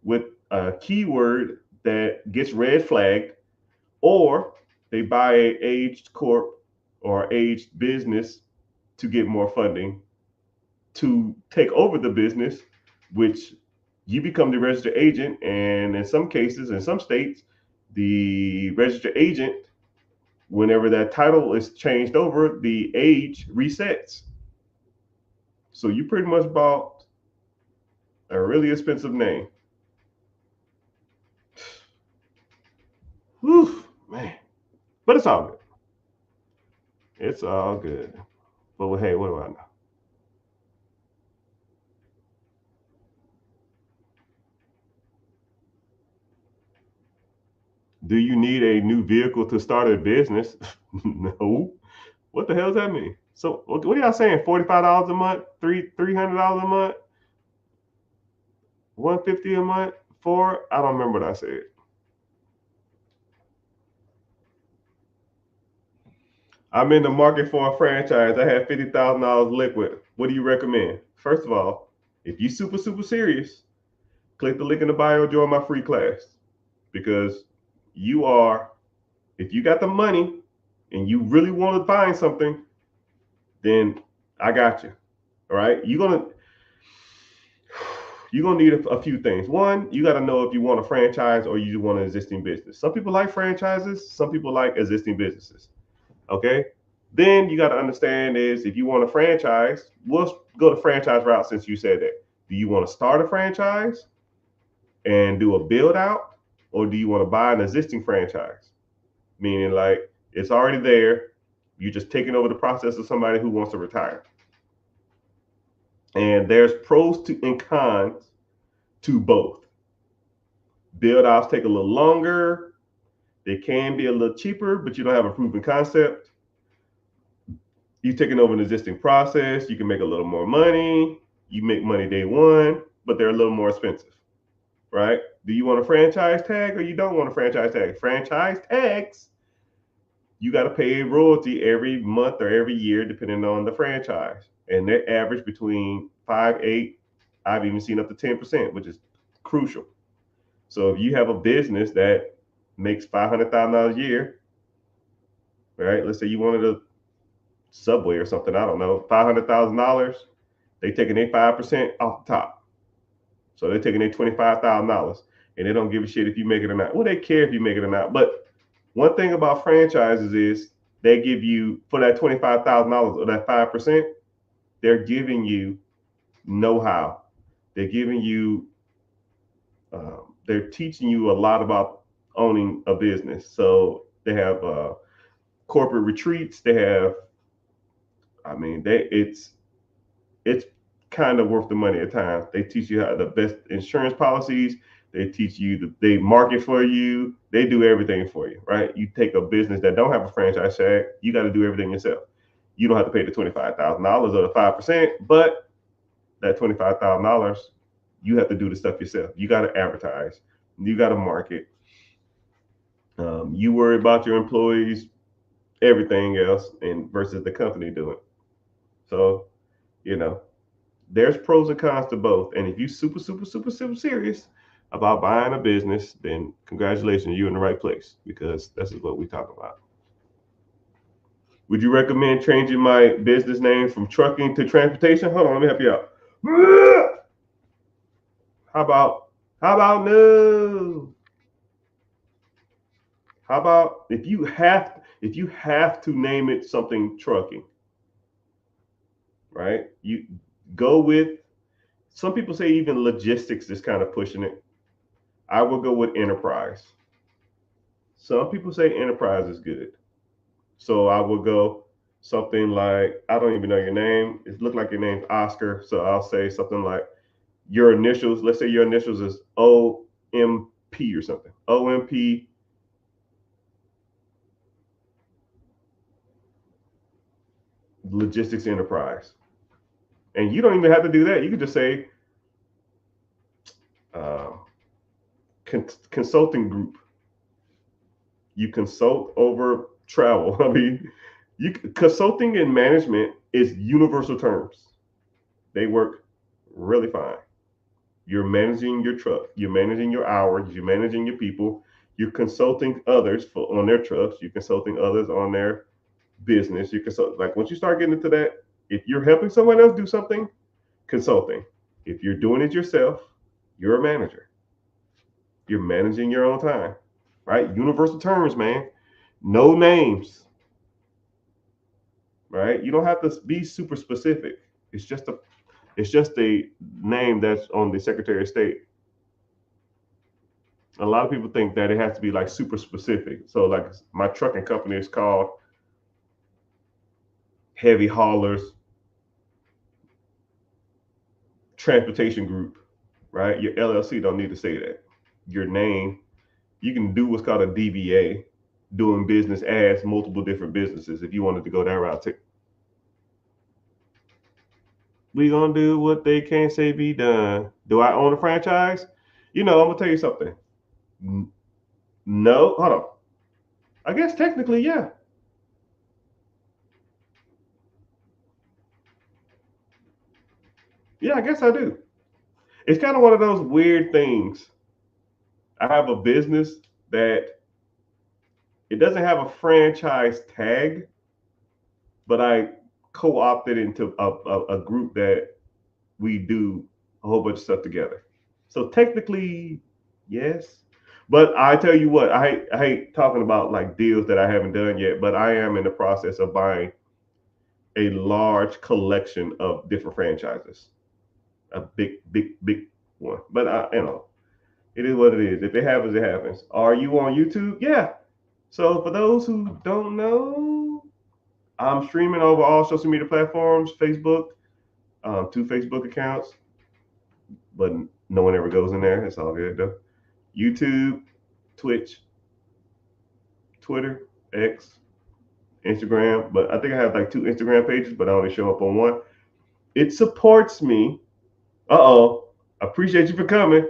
with a keyword that gets red flagged, or They buy a aged corp or aged business to get more funding to take over the business, which you become the registered agent. And in some cases, in some states, the registered agent, whenever that title is changed over, the age resets. So you pretty much bought a really expensive name. Whew, man. But it's all good. It's all good. But hey, what do I know? Do you need a new vehicle to start a business? No. What the hell does that mean? So what are y'all saying? $45 a month, $300 a month, 150 a month, for I don't remember what I said. I'm in the market for a franchise. I have $50,000 liquid. What do you recommend? First of all, if you super serious, click the link in the bio, join my free class. Because you are, if you got the money and you really want to find something, then I got you. All right. You're gonna need a few things. One, you got to know if you want a franchise or you want an existing business. Some people like franchises, some people like existing businesses. Okay. Then you got to understand is if you want a franchise, we'll go the franchise route since you said that. Do you want to start a franchise and do a build out, or do you want to buy an existing franchise? Meaning like it's already there, you're just taking over the process of somebody who wants to retire. And there's pros to and cons to both. Build outs take a little longer. They can be a little cheaper, but you don't have a proven concept. You're taking over an existing process. You can make a little more money. You make money day one, but they're a little more expensive, right? Do you want a franchise tag or you don't want a franchise tag? Franchise tags, you got to pay a royalty every month or every year, depending on the franchise. And they average between 5, 8, I've even seen up to 10%, which is crucial. So if you have a business that makes $500,000 a year, right? Let's say you wanted a Subway or something, I don't know, $500,000, they taking their 5% off the top. So they're taking their $25,000 and they don't give a shit if you make it or not. Well, they care if you make it or not. But one thing about franchises is they give you, for that $25,000 or that 5%, they're giving you know-how. They're giving you, they're teaching you a lot about owning a business. So they have corporate retreats. They have, I mean, it's kind of worth the money at times. They teach you how the best insurance policies. They teach you, they market for you. They do everything for you, right? You take a business that don't have a franchise tag, you got to do everything yourself. You don't have to pay the $25,000 or the 5%, but that $25,000, you have to do the stuff yourself. You got to advertise. You got to market. You worry about your employees, everything else, and versus the company doing. So, you know, there's pros and cons to both. And if you super serious about buying a business, then congratulations, you're in the right place because this is what we talk about. Would you recommend changing my business name from trucking to transportation? Hold on, let me help you out. How about no? How about if you have to name it something trucking, right? You go with, some people say even logistics is kind of pushing it. I will go with enterprise. Some people say enterprise is good. So I will go something like, I don't even know your name. It looked like your name's Oscar. So I'll say something like your initials. Let's say your initials is OMP or something. OMP Logistics Enterprise. And you don't even have to do that. You can just say uh, consulting group. You consult over travel. I mean, consulting and management is universal terms. They work really fine. You're managing your truck. You're managing your hours. You're managing your people. You're consulting others on their trust. You're consulting others on their business. You consult, like once you start getting into that, if you're helping someone else do something, consulting. If you're doing it yourself, you're a manager. You're managing your own time, right? Universal terms, man. No names, right? You don't have to be super specific. It's just a name that's on the Secretary of State. A lot of people think that it has to be like super specific. So like my trucking company is called Heavy Haulers Transportation Group, right? Your LLC don't need to say that. Your name, you can do what's called a DBA, doing business as multiple different businesses if you wanted to go that route too. We gonna do what they can't say be done. Do I own a franchise? I'm gonna tell you something. No, hold on. I guess technically, yeah. Yeah, I guess I do. It's kind of one of those weird things. I have a business that it doesn't have a franchise tag, but I co-opted into a group that we do a whole bunch of stuff together. So technically, yes. But I tell you what, I hate talking about like deals that I haven't done yet, but I am in the process of buying a large collection of different franchises. A big, big, big one. But it is what it is. If it happens, it happens. Are you on YouTube? Yeah. So for those who don't know, I'm streaming over all social media platforms, Facebook, two Facebook accounts, but no one ever goes in there. It's all good though. YouTube, Twitch, Twitter, X, Instagram. But I think I have like two Instagram pages, but I only show up on one. It supports me. Uh-oh. I appreciate you for coming.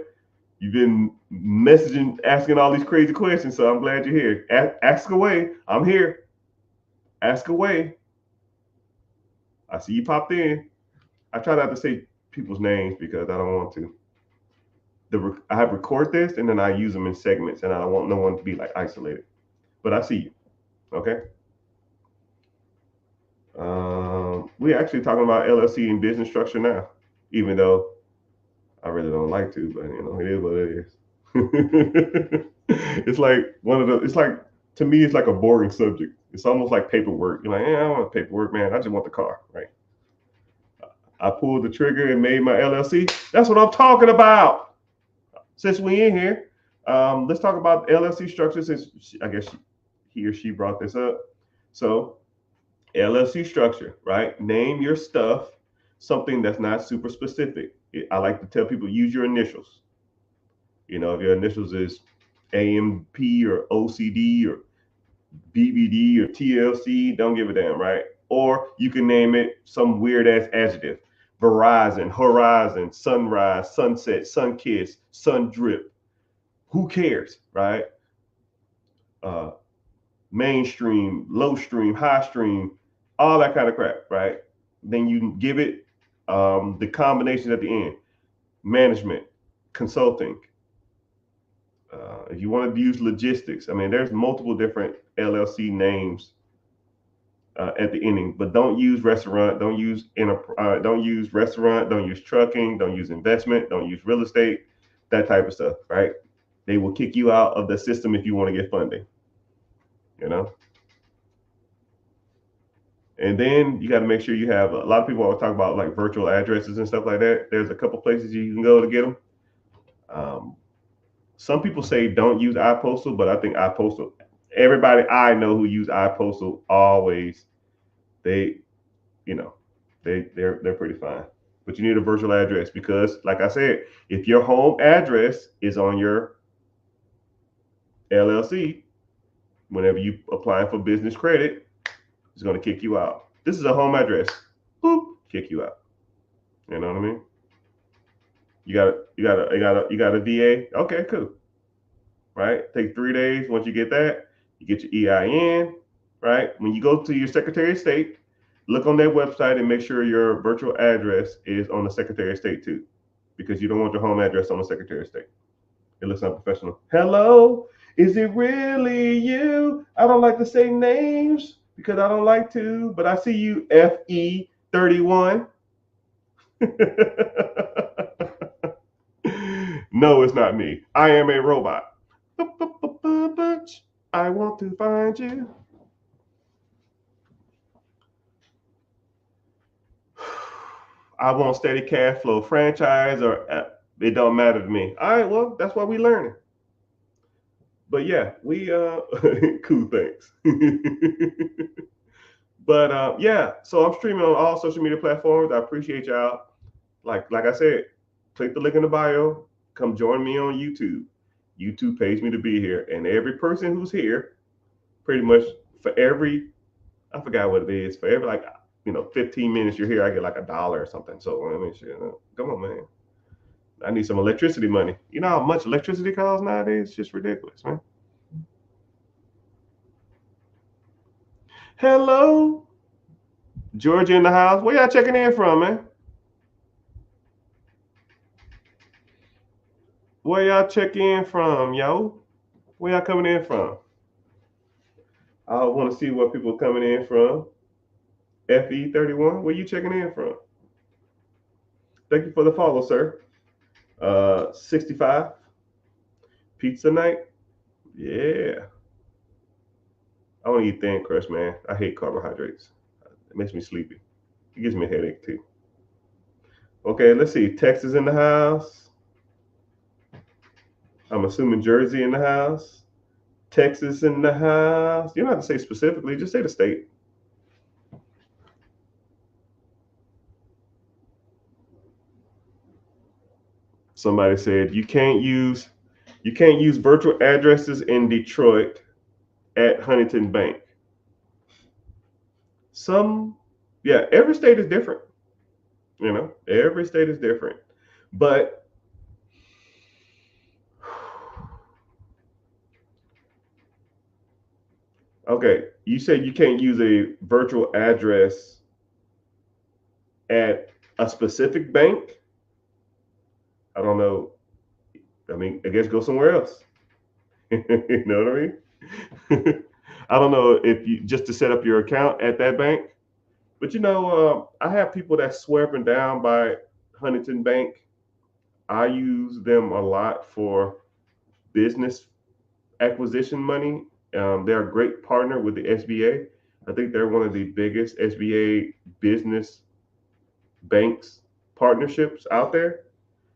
You've been messaging, asking all these crazy questions, so I'm glad you're here. Ask away. I'm here. Ask away. I see you popped in. I try not to say people's names because I don't want to. I have record this and then I use them in segments, and I don't want no one to be like isolated. But I see you. Okay. We're actually talking about LLC and business structure now, even though I really don't like to, but it is what it is. It's like one of the. It's like, to me, it's like a boring subject. It's almost like paperwork. You're like, I don't want paperwork, man. I just want the car, right? I pulled the trigger and made my LLC. That's what I'm talking about. Since we in here, let's talk about LLC structure. Since I guess he or she brought this up. So LLC structure, right? Name your stuff something that's not super specific. I like to tell people, use your initials. If your initials is AMP or OCD or BBD or TLC, don't give a damn, right? Or you can name it some weird ass adjective. Verizon, Horizon, Sunrise, Sunset, Sunkiss, Sun Drip. Who cares, right? Uh, Mainstream, low stream, high stream, all that kind of crap, right? Then you give it the combination at the end: management, consulting. If you want to use logistics, I mean, there's multiple different LLC names at the ending, but don't use restaurant, don't use restaurant, don't use trucking, don't use investment, don't use real estate, that type of stuff, right? They will kick you out of the system if you want to get funding, you know. And then you got to make sure you have. A lot of people always talk about like virtual addresses and stuff like that. There's a couple places you can go to get them. Um, some people say don't use iPostal, but I think iPostal. Everybody I know who use iPostal always, they, you know, they're pretty fine. But you need a virtual address because, like I said, if your home address is on your LLC, whenever you apply for business credit, it's going to kick you out. This is a home address. Boop, kick you out. You know what I mean? You got a VA. Okay, cool. Right? Take 3 days. Once you get that, you get your EIN. Right? When you go to your Secretary of State, look on their website and make sure your virtual address is on the Secretary of State too, because you don't want your home address on the Secretary of State. It looks unprofessional. Hello. Is it really you? I don't like to say names because I don't like to, but I see you, FE31. No, it's not me. I am a robot. I want to find you. I want steady cash flow, franchise, or it don't matter to me. All right, well, that's why we learning. But yeah, we cool things. But yeah, so I'm streaming on all social media platforms. I appreciate y'all. Like I said, click the link in the bio. Come join me on YouTube. YouTube pays me to be here, and every person who's here, pretty much for every, I forgot what it is, for every 15 minutes you're here, I get like $1 or something. So I mean, shit, come on, man. I need some electricity money. You know how much electricity costs nowadays? It's just ridiculous, man. Hello, Georgia in the house. Where y'all checking in from, man? Where y'all checking in from, yo? Where y'all coming in from? I want to see where people are coming in from. FE31, where you checking in from? Thank you for the follow, sir. 65 pizza night. Yeah. I want to eat thin crust, man. I hate carbohydrates. It makes me sleepy. It gives me a headache too. Okay, let's see. Texas in the house. I'm assuming Jersey in the house. Texas in the house. You don't have to say specifically, just say the state. Somebody said you can't use virtual addresses in Detroit at Huntington Bank. Yeah, every state is different. Every state is different. But okay, you said you can't use a virtual address at a specific bank. I don't know. I mean, I guess go somewhere else. You know what I mean? I don't know if you just to set up your account at that bank. But I have people that swear up and down by Huntington Bank. I use them a lot for business acquisition money. They're a great partner with the SBA. I think they're one of the biggest SBA business banks partnerships out there.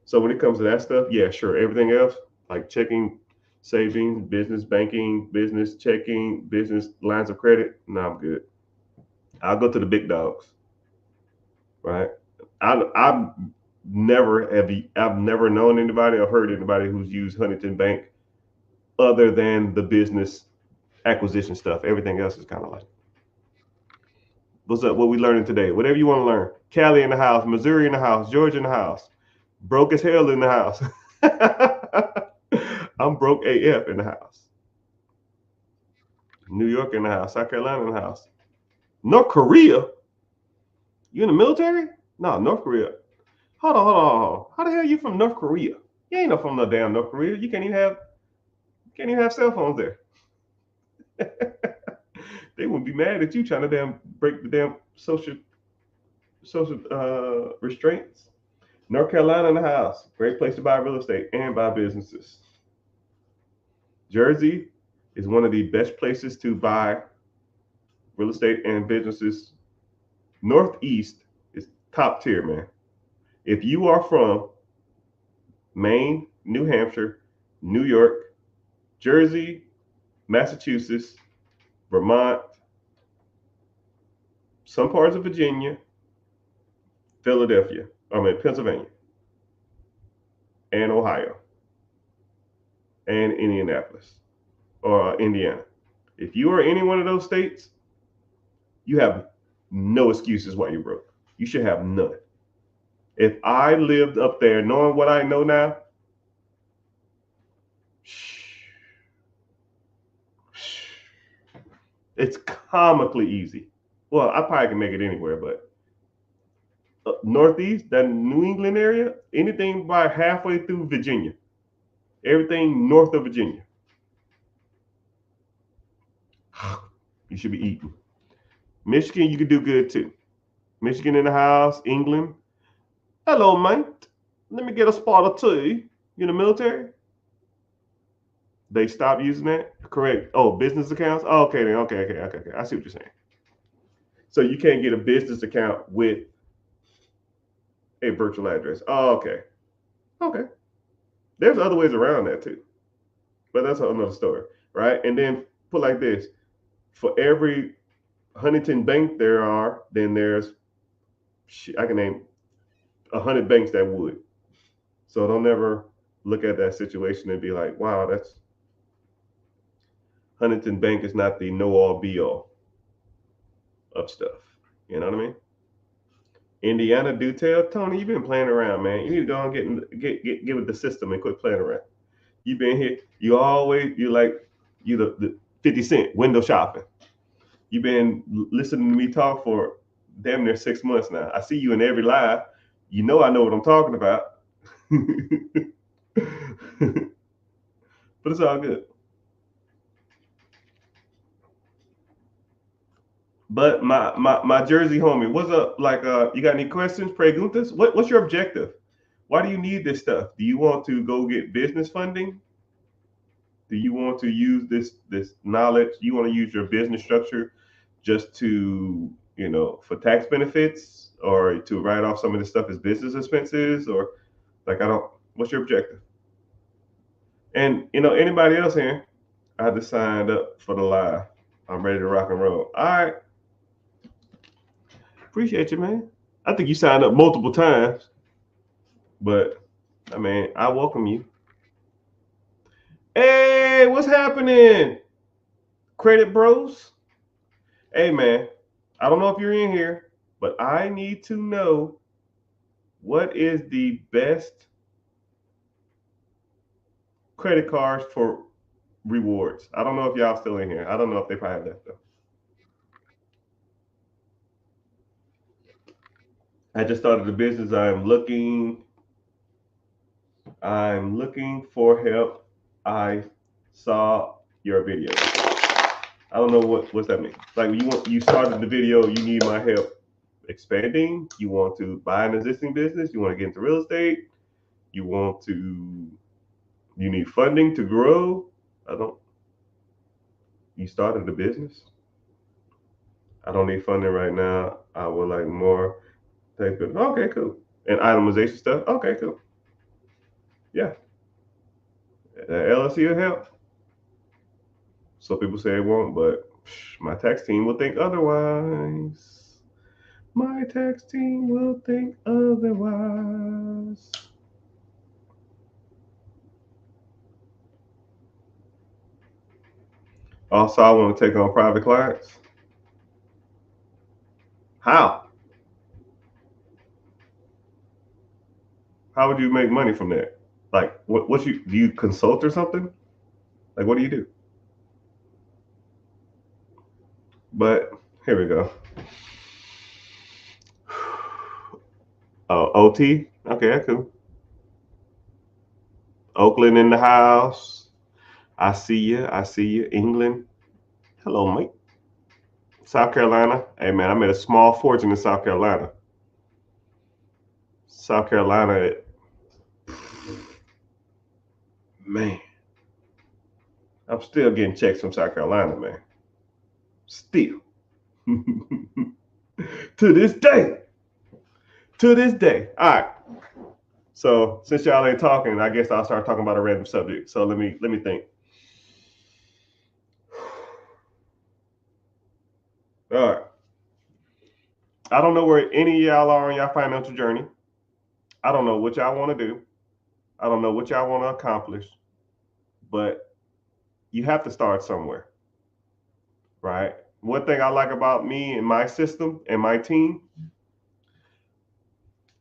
So when it comes to that stuff, yeah, sure. Everything else, like checking, savings, business banking, business checking, business lines of credit, no, I'm good. I'll go to the big dogs, right? I've never known anybody or heard anybody who's used Huntington Bank other than the business acquisition stuff. Everything else is kind of like, what's up? What we learning today? Whatever you want to learn. Cali in the house, Missouri in the house, Georgia in the house, broke as hell in the house. I'm broke AF in the house. New York in the house, South Carolina in the house. North Korea? You in the military? No, North Korea. Hold on. How the hell you from North Korea? You ain't no from no damn North Korea. You can't even have cell phones there. They wouldn't be mad at you trying to damn break the damn social restraints. North Carolina in the house. Great place to buy real estate and buy businesses. Jersey is one of the best places to buy real estate and businesses. Northeast is top tier, man. If you are from Maine, New Hampshire, New York, Jersey, Massachusetts, Vermont, some parts of Virginia, Pennsylvania, and Ohio, and Indianapolis or Indiana. If you are any one of those states, you have no excuses why you're broke. You should have none. If I lived up there knowing what I know now, it's comically easy. Well, I probably can make it anywhere, but Northeast, that New England area, anything by halfway through Virginia, everything north of Virginia. You should be eating. Michigan, you could do good too. Michigan in the house. England. Hello, mate. Let me get a spot or two. You in the military? They stopped using that? Correct. Oh, business accounts? Oh, okay then. Okay. I see what you're saying. So you can't get a business account with a virtual address. Oh, okay. Okay. There's other ways around that too. But that's another story, right? And then put like this: for every Huntington bank there are, then there's I can name 100 banks that would. So don't ever look at that situation and be like, wow, that's Huntington Bank is not the know all be all of stuff. You know what I mean? Indiana do tell Tony, you've been playing around, man. You need to go and get with the system and quit playing around. You've been here. You like you the 50 Cent window shopping. You've been listening to me talk for damn near 6 months now. I see you in every live. You know I know what I'm talking about. But it's all good. But my Jersey homie, what's up? Like, you got any questions, preguntas? What's your objective? Why do you need this stuff? Do you want to go get business funding? Do you want to use this knowledge? Do you want to use your business structure just to, for tax benefits, or to write off some of this stuff as business expenses, or like I don't. What's your objective? And anybody else here? I just signed up for the live. I'm ready to rock and roll. All right. Appreciate you, man. I think you signed up multiple times, but I mean, I welcome you. Hey, what's happening? Credit Bros? Hey, man, I don't know if you're in here, but I need to know what is the best credit cards for rewards. I don't know if y'all still in here. I don't know if they probably have that though. I just started the business. I'm looking for help. I saw your video. I don't know what's that mean. Like you started the video, you need my help expanding, you want to buy an existing business, you want to get into real estate, you need funding to grow. You started a business. I don't need funding right now. I would like more. Okay, cool. And itemization stuff. Okay, cool. Yeah. LLC will help. So people say it won't, but my tax team will think otherwise. My tax team will think otherwise. Also, I want to take on private clients. How? How would you make money from that? Like, what do you consult or something? Like, what do you do? But here we go. Oh, OT. Okay, that's cool. Oakland in the house. I see you. I see you. England. Hello, mate. South Carolina. Hey, man, I made a small fortune in South Carolina. South Carolina, man. I'm still getting checks from South Carolina, man. Still. To this day. To this day. All right. So since y'all ain't talking, I guess I'll start talking about a random subject. So let me think. All right. I don't know where any of y'all are on your financial journey. I don't know what y'all want to do. I don't know what y'all want to accomplish. But you have to start somewhere. Right? One thing I like about me and my system and my team,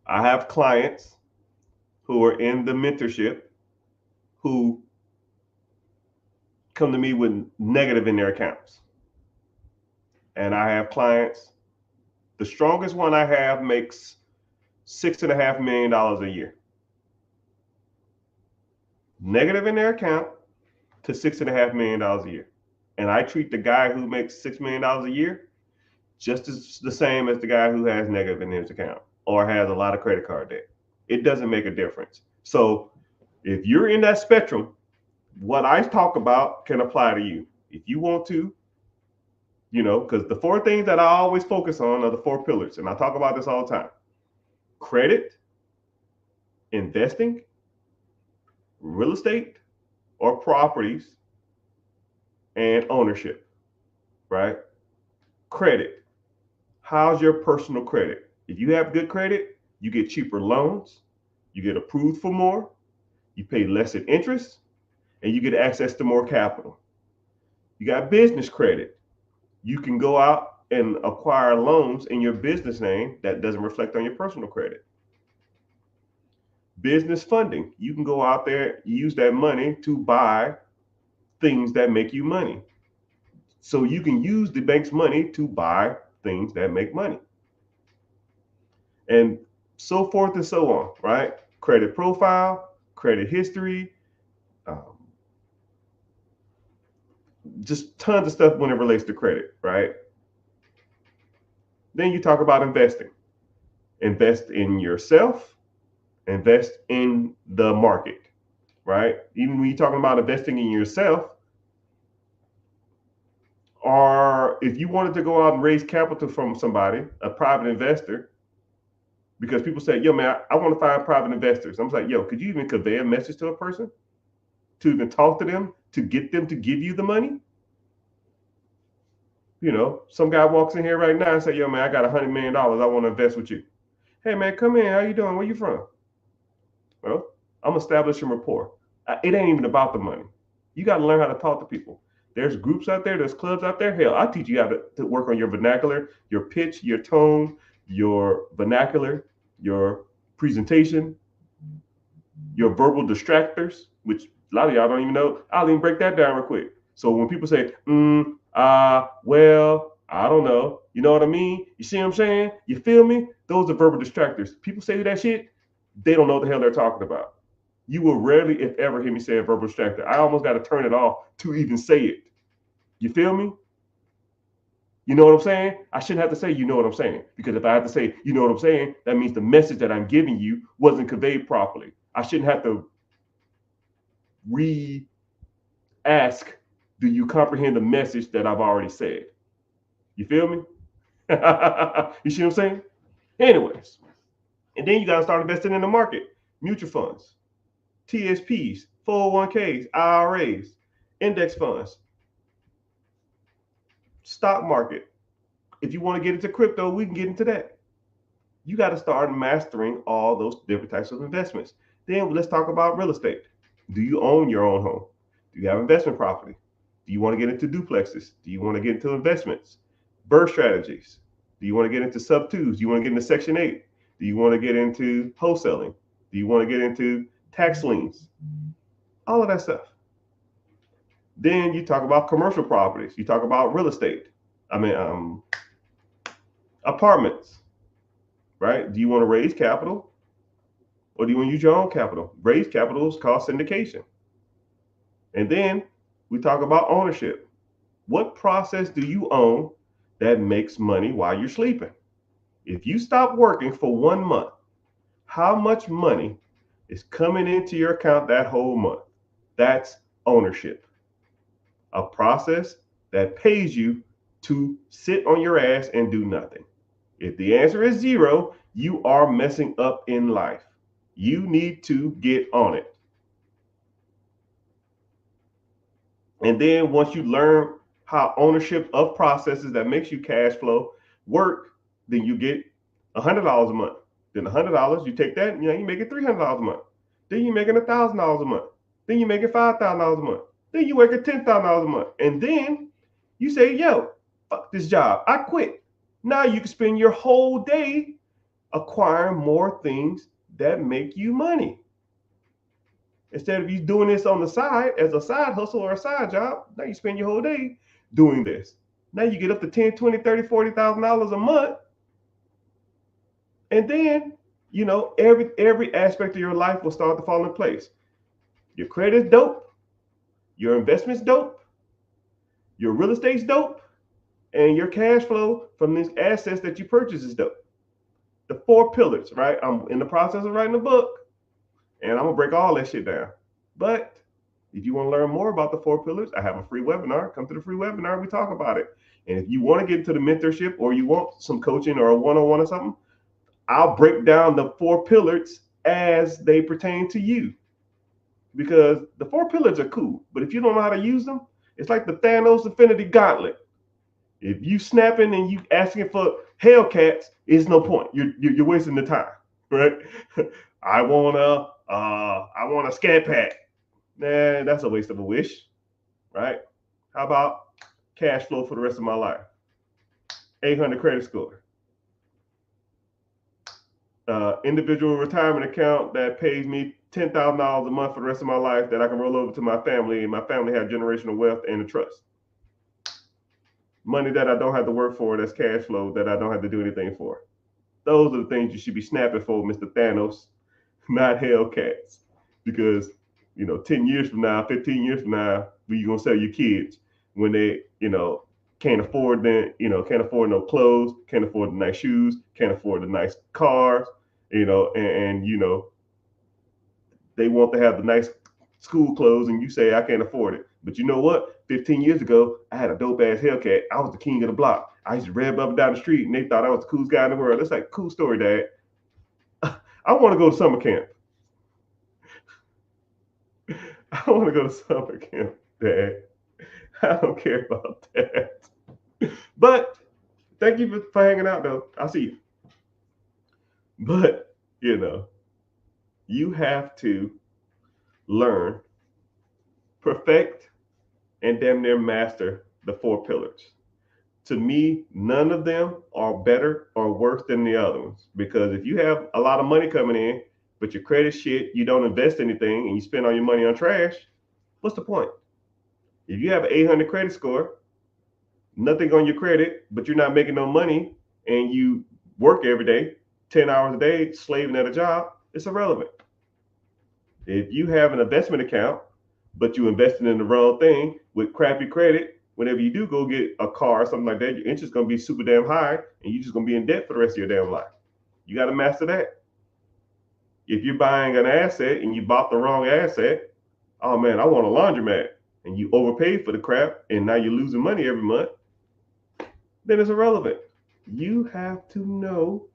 I have clients who are in the mentorship who come to me with negative in their accounts. And I have clients, the strongest one I have makes $6.5 million a year. Negative in their account to $6.5 million a year. And I treat the guy who makes $6 million a year just as the same as the guy who has negative in his account or has a lot of credit card debt. It doesn't make a difference. So if you're in that spectrum, what I talk about can apply to you. If you want to, because the four things that I always focus on are the four pillars, and I talk about this all the time: credit, investing, real estate or properties, and ownership, right? Credit. How's your personal credit? If you have good credit, you get cheaper loans, you get approved for more, you pay less in interest, and you get access to more capital. You got business credit. You can go out and acquire loans in your business name that doesn't reflect on your personal credit. Business funding. You can go out there, use that money to buy things that make you money. So you can use the bank's money to buy things that make money. And so forth and so on, right? Credit profile, credit history, just tons of stuff when it relates to credit, right? Then you talk about investing. Invest in yourself, invest in the market, right? Even when you're talking about investing in yourself, or if you wanted to go out and raise capital from somebody, a private investor, because people say, yo, man, I want to find private investors. I'm like, yo, could you even convey a message to a person? To even talk to them, to get them to give you the money? Some guy walks in here right now and say, yo, man, I got $100 million. I want to invest with you. Hey, man, come in. How you doing? Where you from? Well, I'm establishing rapport. It ain't even about the money. You got to learn how to talk to people. There's groups out there. There's clubs out there. Hell, I teach you how to work on your vernacular, your pitch, your tone, your vernacular, your presentation, your verbal distractors, which a lot of y'all don't even know. I'll even break that down real quick. So when people say, well, I don't know. You know what I mean? You see what I'm saying? You feel me? Those are verbal distractors. People say that shit, they don't know what the hell they're talking about. You will rarely, if ever, hear me say a verbal distractor. I almost got to turn it off to even say it. You feel me? You know what I'm saying? I shouldn't have to say, you know what I'm saying. Because if I have to say, you know what I'm saying, that means the message that I'm giving you wasn't conveyed properly. I shouldn't have to re-ask, do you comprehend the message that I've already said? You feel me? You see what I'm saying? Anyways, and then you got to start investing in the market. Mutual funds, TSPs, 401ks, IRAs, index funds, stock market. If you want to get into crypto, we can get into that. You got to start mastering all those different types of investments. Then let's talk about real estate. Do you own your own home? Do you have investment property? Do you want to get into duplexes? Do you want to get into investments? Birth strategies? Do you want to get into sub twos? Do you want to get into Section 8? Do you want to get into wholesaling? Do you want to get into tax liens? All of that stuff. Then you talk about commercial properties. You talk about real estate. Apartments, right? Do you want to raise capital or do you want to use your own capital? Raise capital is called syndication. And then we talk about ownership. What process do you own that makes money while you're sleeping? If you stop working for 1 month, how much money is coming into your account that whole month? That's ownership. A process that pays you to sit on your ass and do nothing. If the answer is 0, you are messing up in life. You need to get on it. And then once you learn how ownership of processes that makes you cash flow work, then you get $100 a month. Then $100, you take that, you make it $300 a month. Then you're making $1,000 a month. Then you make it $5,000 a month. Then you work at $10,000 a month. And then you say, yo, fuck this job. I quit. Now you can spend your whole day acquiring more things that make you money. Instead of you doing this on the side as a side hustle or a side job, now you spend your whole day doing this. Now you get up to $10, $20, $30, $40,000 a month. And then, every aspect of your life will start to fall in place. Your credit's dope. Your investment's dope. Your real estate's dope, and your cash flow from these assets that you purchase is dope. The 4 pillars, right? I'm in the process of writing a book, and I'm gonna break all that shit down. But if you want to learn more about the 4 pillars, I have a free webinar. Come to the free webinar, we talk about it. And if you want to get into the mentorship or you want some coaching or a one-on-one or something, I'll break down the 4 pillars as they pertain to you. Because the 4 pillars are cool, but if you don't know how to use them, it's like the Thanos Infinity Gauntlet. If you snapping and you asking for Hellcats, it's no point. You're wasting the time, right? I want a scat pack. Nah, that's a waste of a wish, right? How about cash flow for the rest of my life? 800 credit score. Individual retirement account that pays me $10,000 a month for the rest of my life that I can roll over to my family, and my family have generational wealth and a trust. Money that I don't have to work for, that's cash flow that I don't have to do anything for. Those are the things you should be snapping for, Mr. Thanos, not Hellcats. Because, 10 years from now, 15 years from now, where you gonna sell your kids when they, can't afford can't afford no clothes, can't afford the nice shoes, can't afford the nice cars, and they want to have the nice school clothes, and you say I can't afford it. But you know what? 15 years ago, I had a dope ass Hellcat. I was the king of the block. I used to rev up and down the street, and they thought I was the coolest guy in the world. That's like a cool story, Dad. I want to go to summer camp. I want to go to summer camp, Dad. I don't care about that. But thank you for hanging out, though. I'll see you. But, you have to learn, perfect, and damn near master the 4 pillars. To me, none of them are better or worse than the other ones. Because if you have a lot of money coming in, but your credit shit, you don't invest anything, and you spend all your money on trash, what's the point? If you have an 800 credit score, nothing on your credit, but you're not making no money, and you work every day, 10 hours a day, slaving at a job, it's irrelevant. If you have an investment account, but you invested in the wrong thing with crappy credit, whenever you do go get a car or something like that, your interest is going to be super damn high, and you're just going to be in debt for the rest of your damn life. You got to master that. If you're buying an asset and you bought the wrong asset, oh man, I want a laundromat, and you overpaid for the crap, and now you're losing money every month, then it's irrelevant. You have to know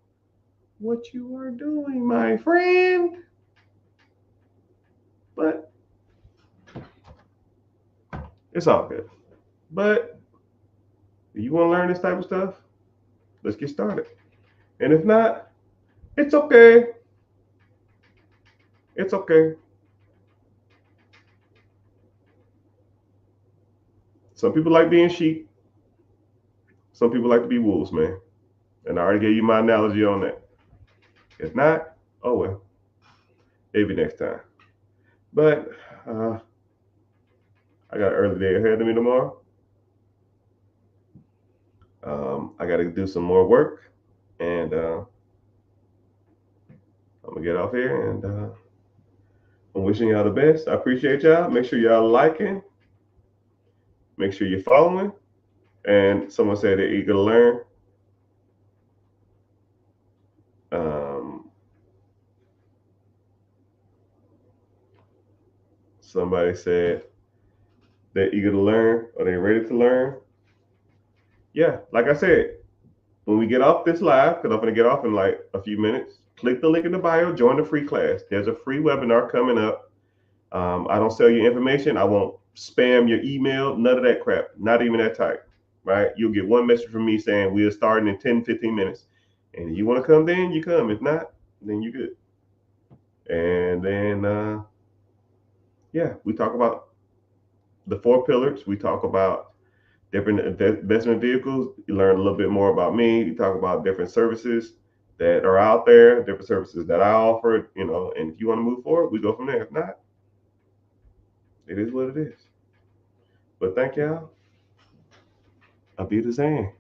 what you are doing, my friend. But it's all good. But if you want to learn this type of stuff, let's get started. And if not, it's okay. It's okay. Some people like being sheep. Some people like to be wolves, man. And I already gave you my analogy on that. If not, oh well. Maybe next time. But I got an early day ahead of me tomorrow. I got to do some more work, and I'm gonna get off here. And I'm wishing y'all the best. I appreciate y'all. Make sure y'all liking. Make sure you're following. And someone said they're eager to learn. Somebody said they're eager to learn. Are they ready to learn? Yeah, like I said, when we get off this live, because I'm going to get off in like a few minutes, click the link in the bio, join the free class. There's a free webinar coming up. I don't sell you information. I won't spam your email, none of that crap, not even that type, right? You'll get one message from me saying we're starting in 10, 15 minutes. And if you want to come then, you come. If not, then you're good. And then, yeah, we talk about the 4 pillars. We talk about different investment vehicles. You learn a little bit more about me. You talk about different services that are out there, different services that I offer, and if you want to move forward, we go from there. If not, it is what it is. But thank y'all. I'll be the same.